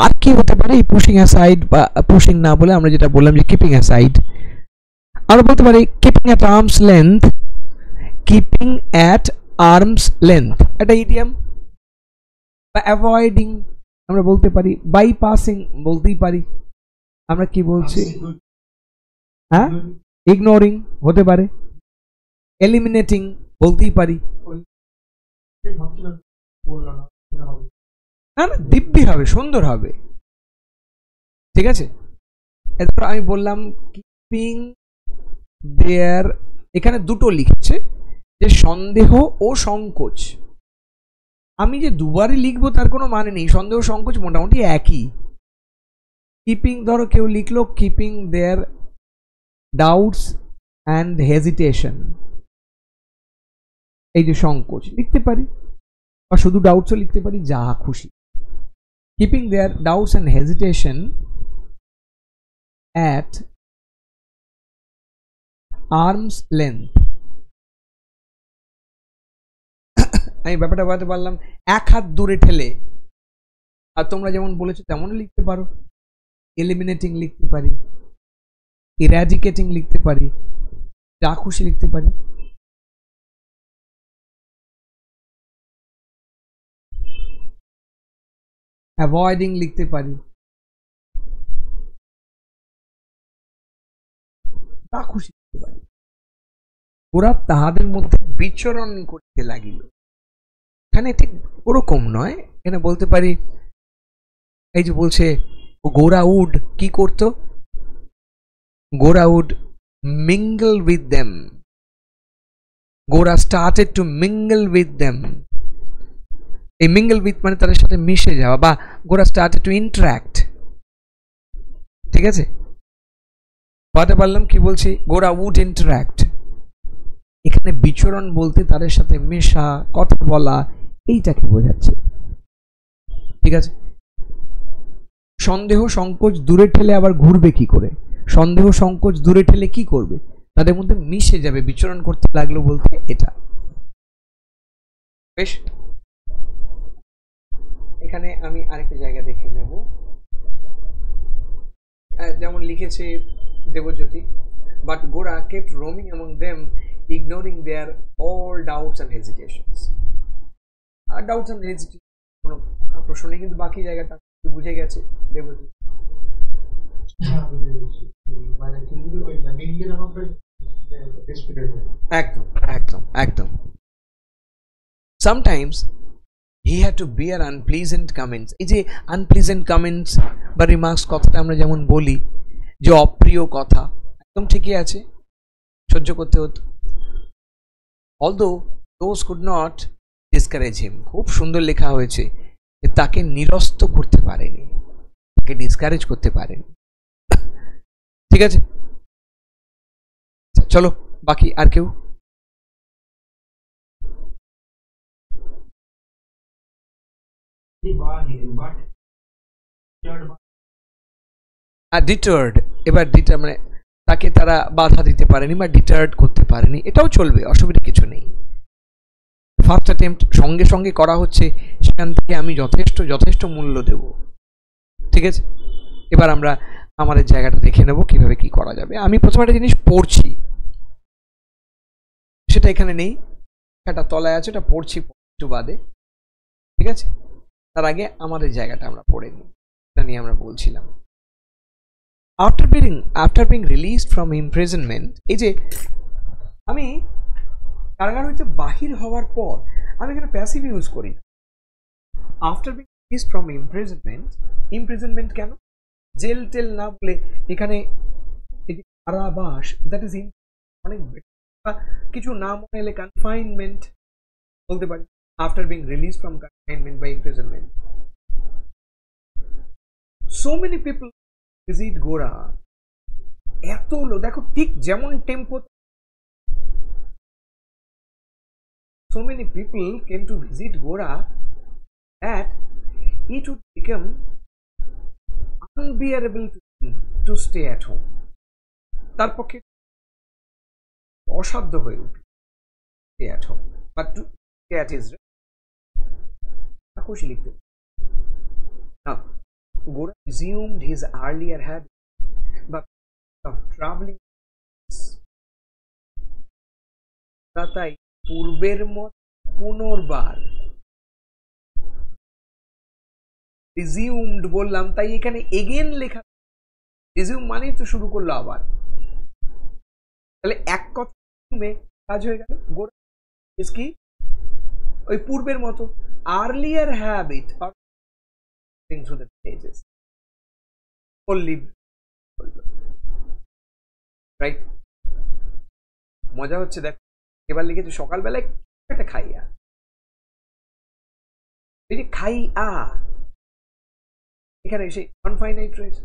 আর কি হতে পারে? এই পুশিং অ্যাসাইড বা পুশিং না বলে আমরা যেটা বললাম যে কিপিং অ্যাসাইড, আমরা বলতে পারি keeping at arms length, keeping at arms length একটা ইডিয়াম। বা অ্যাভয়েডিং আমরা বলতে পারি, বাইপাসিং বলতেই পারি। আমরা কি বলছি? হ্যাঁ, ইগনোরিং হতে পারে, এলিমিনেটিং বলতেই পারি। না না, দিব্যি হবে, সুন্দর হবে, ঠিক আছে। এরপর আমি বললাম কিপিং দেয়ার, এখানে দুটো লিখেছে যে সন্দেহ ও সংকোচ। আমি যে দুবারই লিখবো তার কোনো মানে নেই, সন্দেহ সংকোচ মোটামুটি একই। কিপিং ধরো কেউ লিখলো keeping their doubts and hesitation, এই যে সংকোচ লিখতে পারি, বা শুধু ডাউটসও লিখতে পারি, যা খুশি। Keeping their doubts and hesitation at arms length. আমি ব্যাপারটা বলতে পারলাম এক হাত দূরে ঠেলে, আর তোমরা যেমন বলেছো তেমনও লিখতে পারো। এলিমিনেটিং লিখতে পারি, ইরাডিকেটিং লিখতে পারি, যা খুশি লিখতে পারি। অ্যাভয়েডিং লিখতে পারি, যা খুশি লিখতে পারি। ওরা তাহাদের মধ্যে বিচরণ করতে লাগিল। এখানে ঠিক ওরকম নয়, এখানে বলতে পারি, এই যে বলছে গোরা উড কি করতো? Gora would mingle with them, Gora started to mingle with them. এই মিঙ্গল উইথ মানে তাদের সাথে মিশে যাওয়া, বা গোরা স্টার্টেড টু ইন্টারাক্ট, ঠিক আছে। বলতে পারলাম কি বলছি? গোরা উড ইন্টারাক্ট। এখানে বিচরণ বলতে তাদের সাথে মেশা, কথা বলা, এইটাকে বোঝাচ্ছে, ঠিক আছে। সন্দেহ সংকোচ দূরে ঠেলে আবার ঘুরবে কি করে? সন্দেহ সংকোচ দূরে ঠেলে কি করবে? তাদের মধ্যে মিশে যাবে, বিচরণ করতে লাগলো বলতে এটা। বেশ, এখানে আমি আরেকটা জায়গা দেখে নেব, যেমন লিখেছে Debjyoti, but Gora kept roaming among them ignoring their all doubts and hesitations. আর ডাউটস এন্ড হেজিটেশন কোনো প্রশ্ন নেই, কিন্তু বাকি জায়গাটা বুঝে গেছে দেবজ্যোতি। একদম একদম একদম। Sometimes he had to bear unpleasant comments. এই যে আনপ্লিজেন্ট কমেন্টস বা রিমার্কস কথাটা আমরা যেমন বলি যে অপ্রিয় কথা, একদম ঠিকই আছে, সহ্য করতে হতো। Although those could not discourage him, খুব সুন্দর লেখা হয়েছে, তাকে নিরস্ত করতে পারেনি, তাকে ডিসকারেজ করতে পারেনি, ঠিক আছে। চলো বাকি আর কেউ? ডিটার্ড, এবার ডিটার মানে তাকে তারা বাধা দিতে পারেনি বা ডিটার্ড করতে পারেনি, এটাও চলবে, অসুবিধা কিছু নেই। ফার্স্ট অ্যাটেম্প্ট সঙ্গে সঙ্গে করা হচ্ছে, সেখান থেকে আমি যথেষ্ট মূল্য দেব, ঠিক আছে। এবার আমরা আমাদের জায়গাটা দেখে নেব কিভাবে কি করা যাবে। আমি প্রথমে একটা জিনিস পড়ছি, সেটা এখানে নেই, একটা তলায় আছে, এটা পড়ছি একটু বাদে, ঠিক আছে। তার আগে আমাদের জায়গাটা আমরা পড়ে নিই, এটা নিয়ে আমরা বলছিলাম। After being released from imprisonment, এই যে আমি কারাগার হইতে বাহির হওয়ার পর আমি এখানে প্যাসিভ ইউজ করি না। After being released from imprisonment কেন জেল টেল না বলে এখানে কারাবাস, দ্যাট ইজ অনেক কিছু না মনে এলে কনফাইনমেন্ট বলতে পারি। After being release from confinement বা imprisonment. So many people visit Gora, এত লোক দেখো ঠিক যেমন tempo, so many people came to visit Gora that it would become unbearable to stay at home. তার পক্ষে অসাধ্য হয়ে উঠে stay at home, but to stay at his খুশি লিখতে। Now, Gora resumed his earlier habit but of traveling, তাই পূর্বের মত পুনর্বার রিজিউমড বললাম, তাই এখানে এগেন লেখা, রিজিউম মানে তো শুরু করলো আবার, তাহলে এক কথা কাজ হয়ে গেল। গোরা কি ওই পূর্বের মতো earlier habit of through the pages right. মজা হচ্ছে দেখ, এবার লিখেছে সকালবেলায় একটা খাইয়া, খাইয়া এখানে সেই কনফাইনাইট রয়েছে।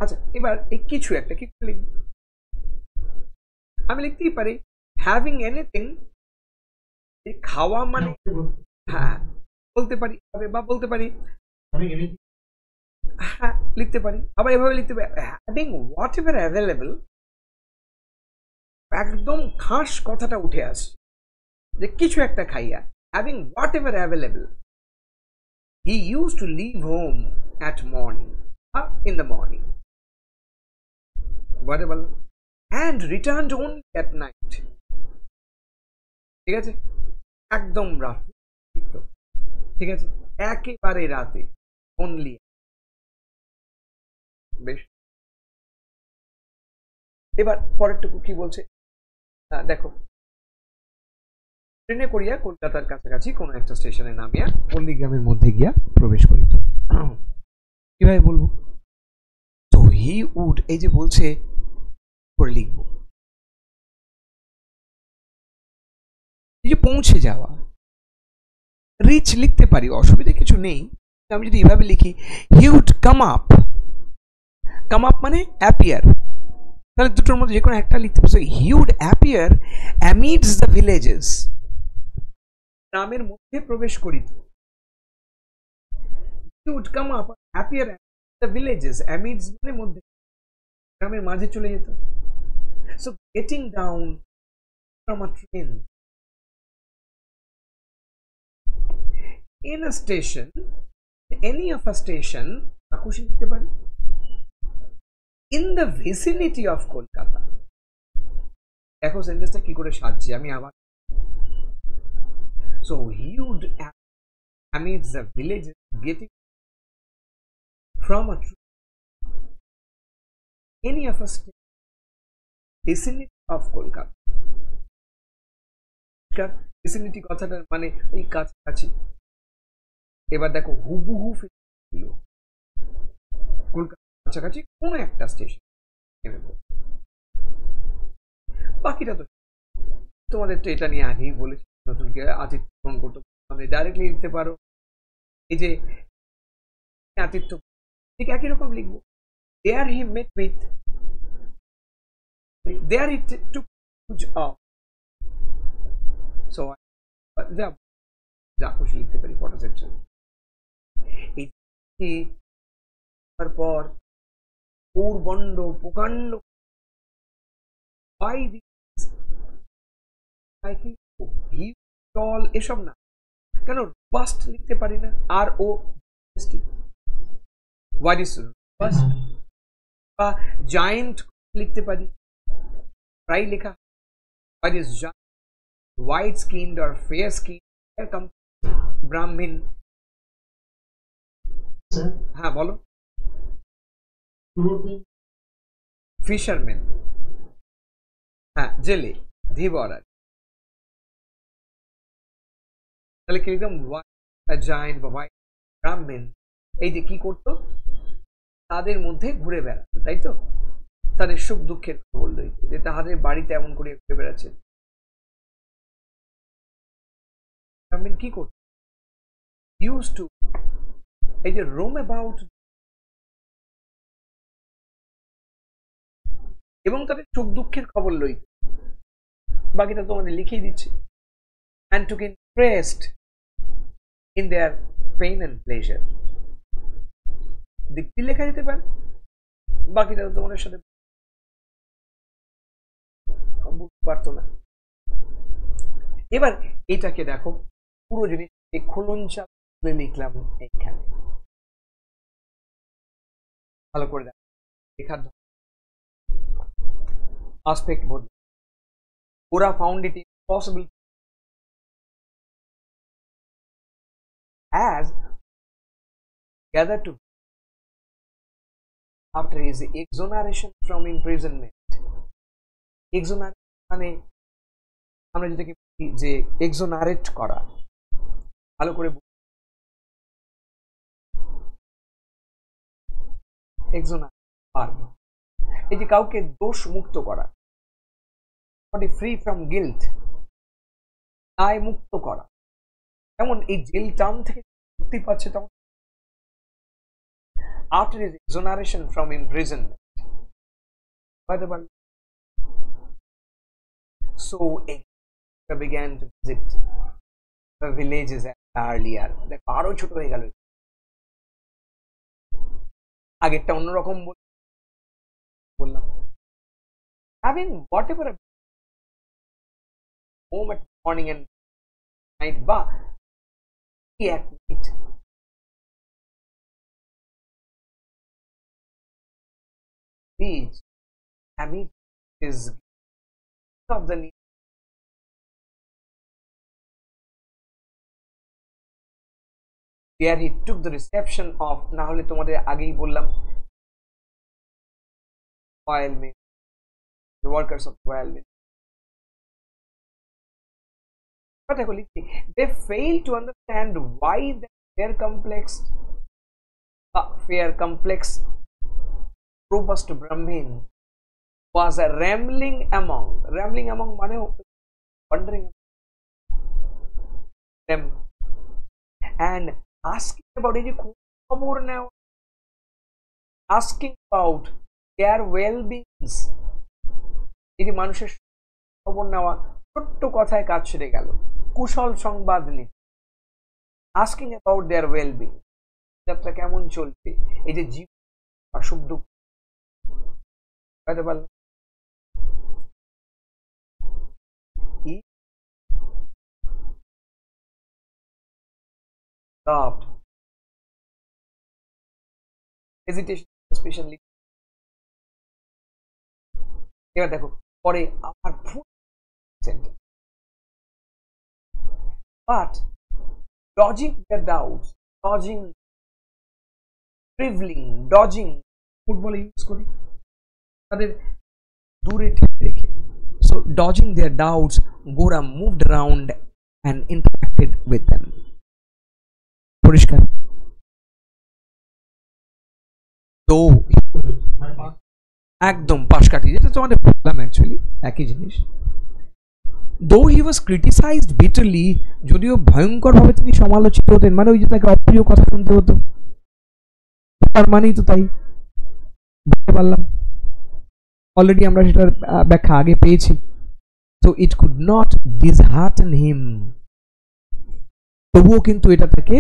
আচ্ছা, এবার এই কিছু একটা কি লিখব, আমি লিখতেই পারি হ্যাভিং এনিথিং, খাওয়া মানে হ্যাঁ বলতে পারি, বা বলতে পারি হ্যাঁ লিখতে পারি, আবার এভাবে লিখতে পারি হ্যাভিং হোয়াট এভার অ্যাভেলেবল। একদম খাস কথাটা উঠে আসে যে কিছু একটা খাইয়া, having whatever available. He use to leave home at morning, in the morning, whatever, and returned only at night. ঠিক আছে, একদম রাত, ঠিক আছে, একেবারে রাতে, অনলি। বেশ, এবার পরেরটুকু কি বলছে দেখো, ট্রেনে করিয়া কলকাতার কাছাকাছি কোনো একটা স্টেশনে নামিয়া পল্লীগ্রামের মধ্যে গিয়া প্রবেশ করিত। কিভাবে বলবো, তো হি উড, এই যে বলছে করে লিখবো, এই যে পৌঁছে যাওয়া, রিচ লিখতে পারি, অসুবিধা কিছু নেই। আমি যদি এভাবে লিখি he would come up, come up মানে অ্যাপিয়ার, তাহলে দুটোর মধ্যে যে কোনো একটা লিখতে পারছো। He would appear amidst the villages, গ্রামের মধ্যে প্রবেশ করিত। He would come up appear the villages, amidst মানে মধ্যে, গ্রামের মাঝে চলে যেত। So getting down from a train in a station, any of a station, খুশি লিখতে পারি, in the vicinity of Kolkata। দেখো সেন্টেন্সটা কি করে সাজছে, আমি আবার, so he would amidst the village getting from a any of a station vicinity of Kolkata। vicinity কথাটা মানে এই কাছাকাছি। এবার দেখো হুবহু ছিল কলকাতার কাছাকাছি কোনো একটা স্টেশন, বাকিটা তো তোমাদের তো এটা নিয়ে আগেই বলেছি, নতুনকে আতিথ্য ফোন করতে আমি ডাইরেক্টলি লিখতে পারো, এই যে আতিথ্য ঠিক একই রকম লিখবো, there he met with, there he took off, so যা যা খুশি লিখতে পারি ফটোসেপশন। তারপর পূর্বণ্ড প্রকাণ্ড, এসব না, কেন বাস্ট লিখতে পারি না, আর ও বা জায়েন্ট লিখতে পারি, প্রায় লেখা হোয়াইট স্কিনড অর ফেয়ার স্কিন, ব্রাহ্মণ। হ্যাঁ বলো, ফিশারম্যান, হ্যাঁ জেলে ধীবর আর তাহলে কি লিখলাম জায়েন্ট বা হোয়াইট ব্রাহ্মণ এই যে কি করতো তাদের মধ্যে ঘুরে বেড়াতো তাই তো তাদের সুখ দুঃখের খবর লইত যে তাহাদের বাড়িতে এমন করে ঘুরে বেড়াচ্ছে ব্রাহ্মণ কি করতো ইউজ টু এই যে রোম অ্যাবাউট এবং তাদের সুখ দুঃখের খবর লইত বাকিটা তোমাদের লিখেই দিচ্ছি and took interest in their pain and pleasure দিকটি লেখা যেতে পারে বাকিটা তোমাদের সাথে বুঝতে পারতো না এবার এটাকে দেখো পুরো জিনিস খোলনচা লিখলাম এইখানে ভালো করে দেখো লেখার aspect বদলে ওরা found it impossible as gathered to after his exoneration from imprisonment exoneration মানে আমরা যেটাকে বলি যে exonerate করা ভালো করে exonerate verb এই যে কাউকে দোষ মুক্ত করা free from guilt দায় মুক্ত করা যেমন এই জেল টার্ম থেকে মুক্তি পাচ্ছে তখন after his exoneration from imprisonment so he began to visit the villages earlier দেখো আরো ছোট হয়ে গেল আগেরটা অন্যরকম বললাম having whatever home at morning and night বা at night each habit is of the need where he took the reception of না হলে তোমাদের আগেই বললাম oil mill the workers of oil mill they fail to understand why their complex robust Brahmin was a rambling among মানে wondering them and asking about এই যে খবর নাও asking about their well-beings এই যে মানুষের খবর নেওয়া ছোট্ট কথায় কাজ সেরে গেল কুশল সংবাদ নিতে asking about their well-being যাত্রা কেমন চলছে এই যে জীব সুখ দুঃখ he stopped hesitation especially এবার দেখো পরে আবার but dodging their doubts dodging ফুটবলে ইউজ করি তাদের দূরে ঠেলে রেখে so dodging their doubts Gora moved around and interacted with them পরিষ্কার তো একদম পাশ কাটি যেটা তোমাদের বললাম অ্যাকচুয়ালি একই জিনিস though he was criticized bitterly যদিও ভয়ঙ্কর ভাবে তিনি সমালোচিত হতেন মানে ওই যে তাকে অপ্রিয় কথা শুনতে হতো তার মানেই তো তাই বুঝতে পারলাম অলরেডি আমরা সেটার ব্যাখ্যা আগে পেয়েছি so it could not dishearten him তবুও কিন্তু এটা তাকে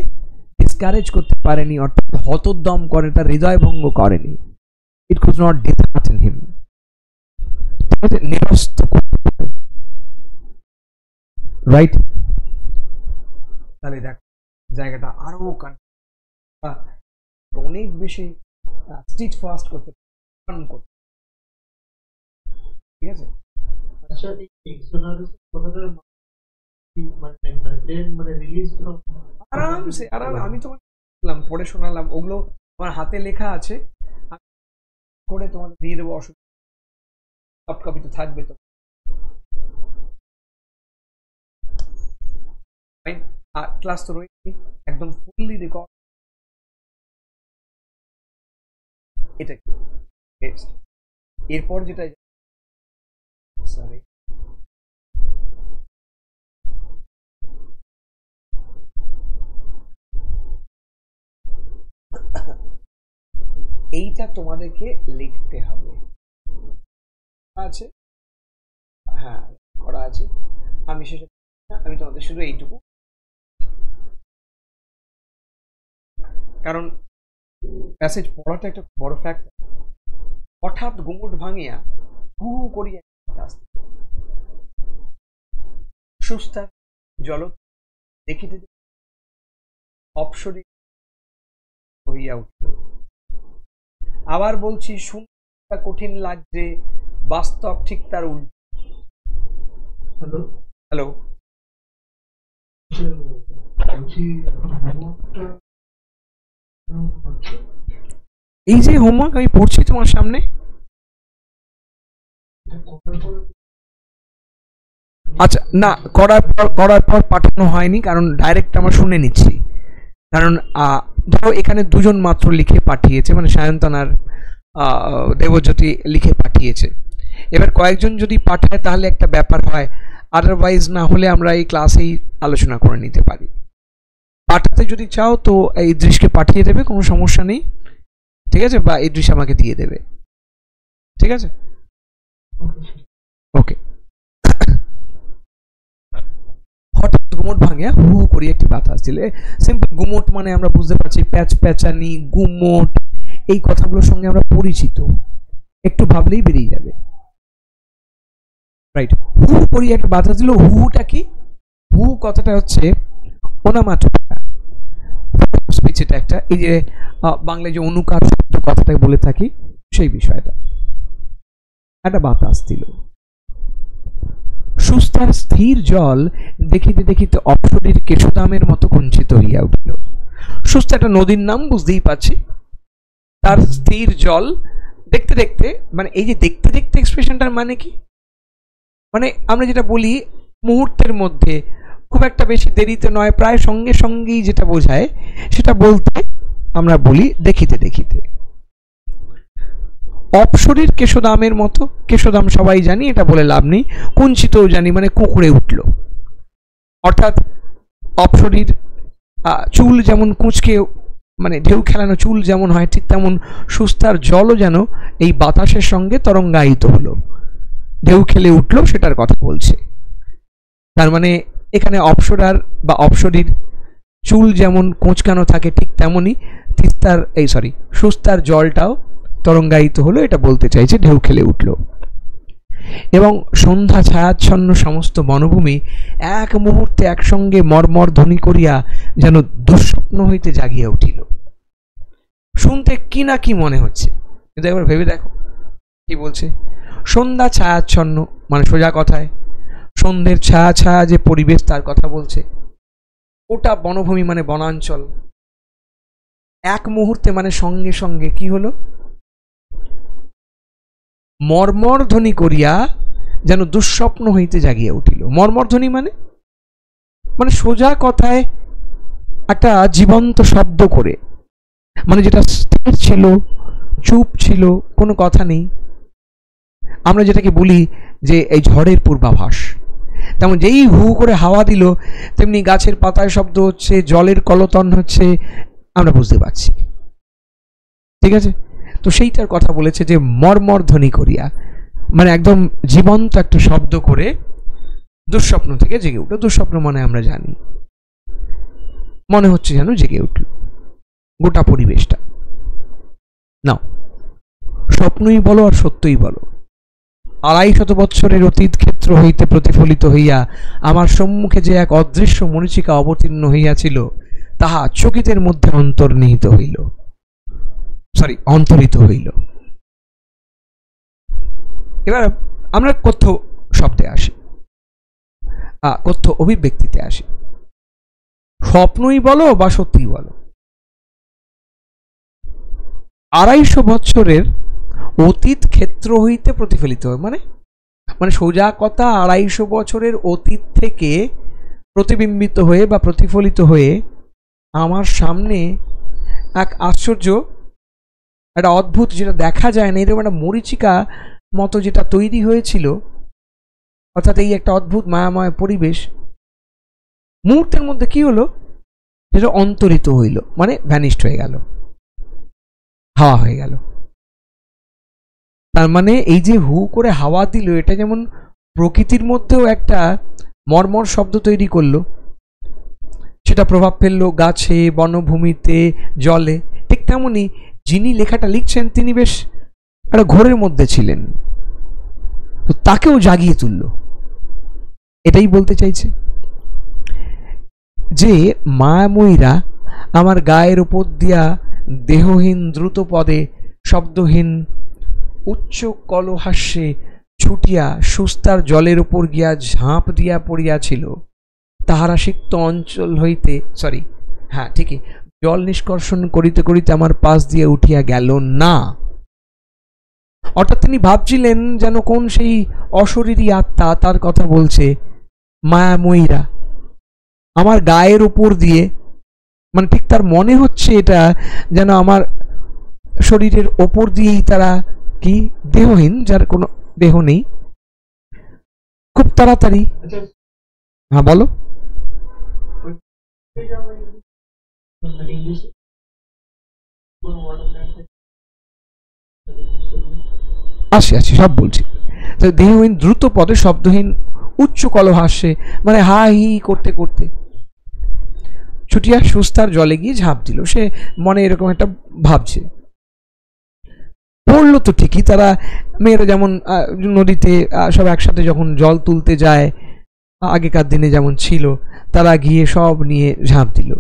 ডিসকারেজ করতে পারেনি অর্থাৎ হতোদ্যম করে তার হৃদয় ভঙ্গ করেনি it could not dishearten him নিরস্ত করতে পারে রাইট তাহলে দেখ জায়গাটা আরো অনেক বেশি স্ট্রিট ফাস্ট করতে ঠিক আছে আচ্ছা এই এক্সোনারিস কথাটার মানে রিলিজ ফ্রম আরামসে আমি তোমাকে বললাম পড়ে শোনালাম ওগুলো আমার হাতে লেখা আছে করে তোমাকে দিয়ে দেবো অসুবিধা সফট কপি তো থাকবে তো আর ক্লাস তো রয়েছে একদম ফুললি রেকর্ড। এটা কি এরপর যেটা সরি এইটা তোমাদেরকে লিখতে হবে, আছে হ্যাঁ করা আছে, আমি সেটা আমি তোমাদের শুধু এইটুকু, কারণ প্যাসেজ পড়াটা একটা বড় ফ্যাক্টর। হঠাৎ গুমট ভাঙিয়া হু হু করিয়া সুস্থা জল দেখিতে অপসরে হইয়া উঠিল। আবার বলছি, শুনতে কঠিন লাগছে, বাস্তব ঠিক তার উল্টো। হ্যালো হ্যালো, এই যে হোমওয়ার্ক আমি পড়ছি তোমার সামনে, আচ্ছা না করার পর পাঠানো হয়নি, কারণ ডাইরেক্ট আমরা শুনে নিচ্ছি। কারণ ধরো এখানে দুজন মাত্র লিখে পাঠিয়েছে, মানে সায়ন্তন আর দেবজ্যোতি লিখে পাঠিয়েছে। এবার কয়েকজন যদি পাঠায় তাহলে একটা ব্যাপার হয়, আদারওয়াইজ না হলে আমরা এই ক্লাসেই আলোচনা করে নিতে পারি। পাঠাতে যদি চাও তো এই দৃশ্যকে পাঠিয়ে দেবে, কোনো সমস্যা নেই, ঠিক আছে, বা এই দৃশ্য আমাকে দিয়ে দেবে, ঠিক আছে, ওকে। হঠাৎ গুমট ভাঙিয়া হু হু করিয়া একটি বাতাস দিলে। সিম্পল গুমট মানে আমরা বুঝতে পারছি প্যাচ প্যাচানি, গুমট, এই কথাগুলোর সঙ্গে আমরা পরিচিত, একটু ভাবলেই বেরিয়ে যাবে, রাইট। হু হু করিয়া একটা বাতাস দিল। হুটা কি? হু কথাটা হচ্ছে ওনামাটোপেয়া স্পিচ, এটা একটা, এই যে বাংলায় যে অনুকার শব্দ কথাটাই বলে থাকি সেই বিষয়টা। একটা বাতাস দিল। সুস্থার স্থির জল দেখিতে দেখিতে অপসরীর কেশদামের মতো কুঞ্চিত হইয়া উঠিল। সুস্থ একটা নদীর নাম, বুঝতেই পারছি। তার স্থির জল দেখতে দেখতে, মানে এই যে দেখতে দেখতে এক্সপ্রেশনটার মানে কি? মানে আমরা যেটা বলি মুহূর্তের মধ্যে, খুব একটা বেশি দেরিতে নয়, প্রায় সঙ্গে সঙ্গেই যেটা বোঝায় সেটা বলতে আমরা বলি দেখিতে দেখিতে। অপসরীর কেশদামের মতো, কেশদাম সবাই জানি, এটা বলে লাভ নেই, কুঞ্চিতও জানি, মানে কুঁকড়ে উঠল। অর্থাৎ অপসরীর চুল যেমন কুঁচকে, মানে ঢেউ খেলানো চুল যেমন হয়, ঠিক তেমন সুস্থার জলও যেন এই বাতাসের সঙ্গে তরঙ্গায়িত হলো, ঢেউ খেলে উঠল, সেটার কথা বলছে। তার মানে এখানে অপসরার বা অপসরীর চুল যেমন কোঁচকানো থাকে, ঠিক তেমনই তিস্তার সুস্থার জলটাও তরঙ্গায়িত হলো, এটা বলতে চাইছে, ঢেউ খেলে উঠল। এবং সন্ধ্যা ছায়াচ্ছন্ন সমস্ত বনভূমি এক মুহূর্তে একসঙ্গে মর্মর ধ্বনি করিয়া যেন দুঃস্বপ্ন হইতে জাগিয়া উঠিল। শুনতে কি না কি মনে হচ্ছে, কিন্তু একবার ভেবে দেখো কি বলছে। সন্ধ্যা ছায়াচ্ছন্ন মানে সোজা কথায় সন্ধ্যের ছায়া ছায়া যে পরিবেশ তার কথা বলছে। ওটা বনভূমি মানে বনাঞ্চল। এক মুহূর্তে মানে সঙ্গে সঙ্গে কি হলো? মর্মরধ্বনি করিয়া যেন দুঃস্বপ্ন হইতে জাগিয়া উঠিল। মর্মরধ্বনি মানে সোজা কথায় একটা জীবন্ত শব্দ করে, মানে যেটা স্থির ছিল, চুপ ছিল, কোনো কথা নেই। আমরা যেটাকে বলি যে এই ঝড়ের পূর্বাভাস, তেমন যেই হু করে হাওয়া দিল তেমনি গাছের পাতায় শব্দ হচ্ছে, জলের কলতন হচ্ছে, আমরা বুঝতে পারছি, ঠিক আছে। তো সেইটার কথা বলেছে যে মর্মর ধ্বনি করিয়া, মানে একদম জীবন্ত একটা শব্দ করে দুঃস্বপ্ন থেকে জেগে উঠল। দুঃস্বপ্ন মানে আমরা জানি, মনে হচ্ছে যেন জেগে উঠল গোটা পরিবেশটা। নাও, স্বপ্নই বলো আর সত্যই বলো, 250 বৎসরের অতীত ক্ষেত্র হইতে প্রতিফলিত হইয়া আমার সম্মুখে যে এক অদৃশ্য মরীচিকা অবতীর্ণ হইয়াছিল, তাহা চকিতের মধ্যে অন্তর্নিহিত হইল, অন্তরিত হইল। এবার আমরা কথ্য শব্দে আসি, কথ্য অভিব্যক্তিতে আসি। স্বপ্নই বলো বা সত্যিই বলো, 250 বৎসরের অতীত ক্ষেত্র হইতে প্রতিফলিত হয়, মানে সোজা কথা 250 বছরের অতীত থেকে প্রতিবিম্বিত হয়ে বা প্রতিফলিত হয়ে আমার সামনে এক আশ্চর্য, একটা অদ্ভুত, যেটা দেখা যায় না, এরকম একটা মরীচিকা মতো যেটা তৈরি হয়েছিল, অর্থাৎ এই একটা অদ্ভুত মায়াময় পরিবেশ, মুহূর্তের মধ্যে কি হলো, যেটা অন্তরিত হইল, মানে ভ্যানিশড হয়ে গেল, হাওয়া হয়ে গেল। তার মানে এই যে হু করে হাওয়া দিল, এটা যেমন প্রকৃতির মধ্যেও একটা মর্মর শব্দ তৈরি করলো, সেটা প্রভাব ফেললো গাছে, বনভূমিতে, জলে, ঠিক তেমনি যিনি লেখাটা লিখছেন তিনি বেশ একটা ঘোরের মধ্যে ছিলেন, তো তাকেও জাগিয়ে তুলল। এটাই বলতে চাইছে যে মায়াময়ীরা আমার গায়ের উপর দিয়া দেহহীন দ্রুত পদে শব্দহীন উচ্চ কলহাস্যে ছুটিয়া সুস্তার জলের উপর গিয়া ঝাঁপ দিয়া পড়িয়াছিল, তাহারা সিক্ত অঞ্চল হইতে, সরি হ্যাঁ ঠিকই, জল নিষ্কর্ষণ করিতে করিতে আমার পাশ দিয়ে উঠিয়া গেল না। অর্থাৎ তিনি ভাবছিলেন যেন কোন সেই অশরীরী আত্মা তার কথা বলছে, মায়াময়ীরা আমার গায়ের উপর দিয়ে, মানে ঠিক তার মনে হচ্ছে এটা যেন আমার শরীরের ওপর দিয়েই তারা কি দেহহীন, যার কোনো দেহ নেই, খুব তাড়াতাড়ি। হ্যাঁ বলো। আসি আসি সব বলছি। তো দেহহীন দ্রুত পদে শব্দহীন উচ্চ কলহাস্যে, মানে হা হি করতে করতে ছুটিয়া সুস্তার জলে গিয়ে ঝাঁপ দিল। সে মনে এরকম একটা ভাবছে, পড়লো তো ঠিকই, তারা মেয়েরা যেমন নদীতে সব একসাথে যখন জল তুলতে যায় আগেকার দিনে যেমন ছিল, তারা গিয়ে সব নিয়ে ঝাঁপ দিল,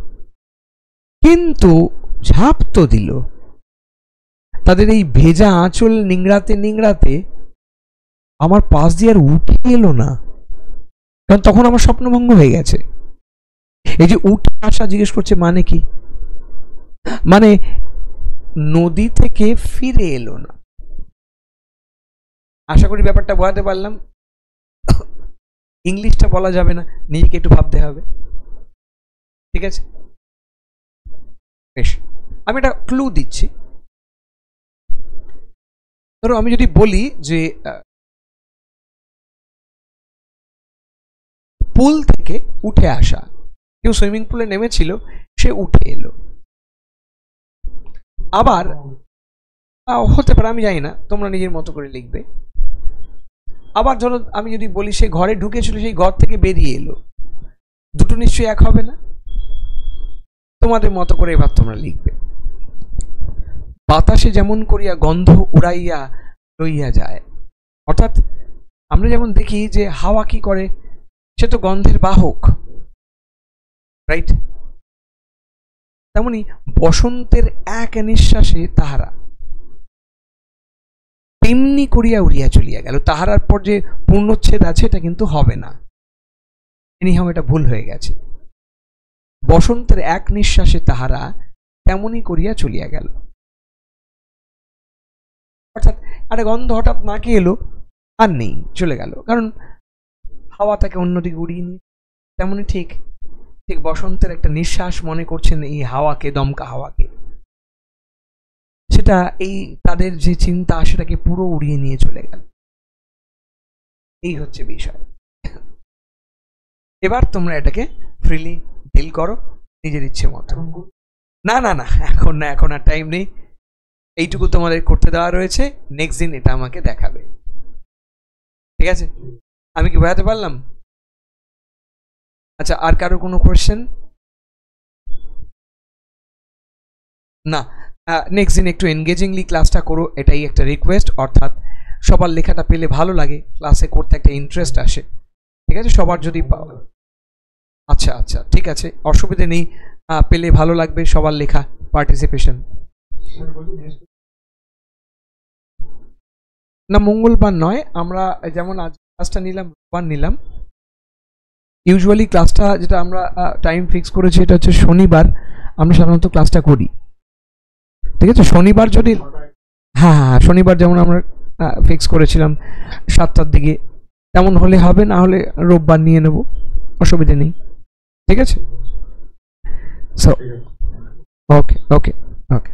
কিন্তু ঝাঁপ তো দিল, তাদের এই ভেজা আঁচল নিংড়াতে নিংড়াতে আমার পাশ দিয়ে আর উঠে এলো না, কারণ তখন আমার স্বপ্নভঙ্গ হয়ে গেছে। এই যে উঠে আসা জিজ্ঞেস করছে মানে কি, মানে নদী থেকে ফিরে এলো না। আশা করি ব্যাপারটা বোঝাতে পারলাম। ইংলিশটা বলা যাবে না, নিজেকে একটু ভাবতে হবে, ঠিক আছে? বেশ, আমি একটা ক্লু দিচ্ছি। ধরো আমি যদি বলি যে পুল থেকে উঠে আসা, কেউ সুইমিং পুলে নেমেছিল, সে উঠে এলো। আবার হতে পারে, আমি জানি না, তোমরা নিজের মতো করে লিখবে। আবার ধরো আমি যদি বলি সে ঘরে ঢুকেছিল, সেই ঘর থেকে বেরিয়ে এলো, দুটো নিশ্চয়ই এক হবে না। তোমাদের মতো করে এবার তোমরা লিখবে। বাতাসে যেমন করিয়া গন্ধ উড়াইয়া লইয়া যায়, অর্থাৎ আমরা যেমন দেখি যে হাওয়া কি করে, সে তো গন্ধের বাহক, রাইট? তেমনি বসন্তের এক নিঃশ্বাসে তাহারা তেমনি করিয়া উড়িয়া চলিয়া গেল। তাহারার পর যে পূর্ণচ্ছেদ আছে এটা কিন্তু হবে না, এনিহাও এটা ভুল হয়ে গেছে। বসন্তের এক নিঃশ্বাসে তাহারা তেমনই করিয়া চলিয়া গেল, অর্থাৎ একটা গন্ধ হঠাৎ নাকে এলো আর নেই, চলে গেল, কারণ হাওয়া তাকে অন্যদিকে উড়িয়ে নিয়ে। তেমনি ঠিক ঠিক বসন্তের একটা নিঃশ্বাস মনে করছেন এই হাওয়াকে, দমকা হাওয়াকে, সেটা এই তাদের যে চিন্তা সেটাকে পুরো উড়িয়ে নিয়ে চলে গেল। এই হচ্ছে বিষয়। এবার তোমরা এটাকে ফ্রিলি ডিল করো নিজের ইচ্ছে মতো। না না না, এখন না, এখন আর টাইম নেই। এইটুকু তোমাদের করতে দেওয়া রয়েছে, নেক্সট দিন এটা আমাকে দেখাবে, ঠিক আছে? আমি কি বোঝাতে পারলাম? আচ্ছা, আর কারো কোনো কোয়েশ্চেন? না, নেক্সট দিন একটু এনগেজিংলি ক্লাসটা করো, এটাই একটা রিকোয়েস্ট। অর্থাৎ সবার লেখাটা পেলে ভালো লাগে, ক্লাসে করতে একটা ইন্টারেস্ট আসে, ঠিক আছে? সবার যদি আচ্ছা আচ্ছা ঠিক আছে, অসুবিধে নেই, পেলে ভালো লাগবে সবার লেখা, পার্টিসিপেশন। না, মঙ্গলবার নয়, আমরা যেমন আজ ক্লাসটা নিলাম, রোববার নিলাম। ইউজুয়ালি ক্লাসটা যেটা আমরা টাইম ফিক্স করেছি এটা হচ্ছে শনিবার আমরা সাধারণত ক্লাসটা করি, ঠিক আছে? শনিবার যদি, হ্যাঁ হ্যাঁ শনিবার যেমন আমরা ফিক্স করেছিলাম 7টার দিকে, তেমন হলে হবে, না হলে রোববার নিয়ে নেব, অসুবিধে নেই। ঠিক আছে? সো ঠিক আছে। ওকে ওকে ওকে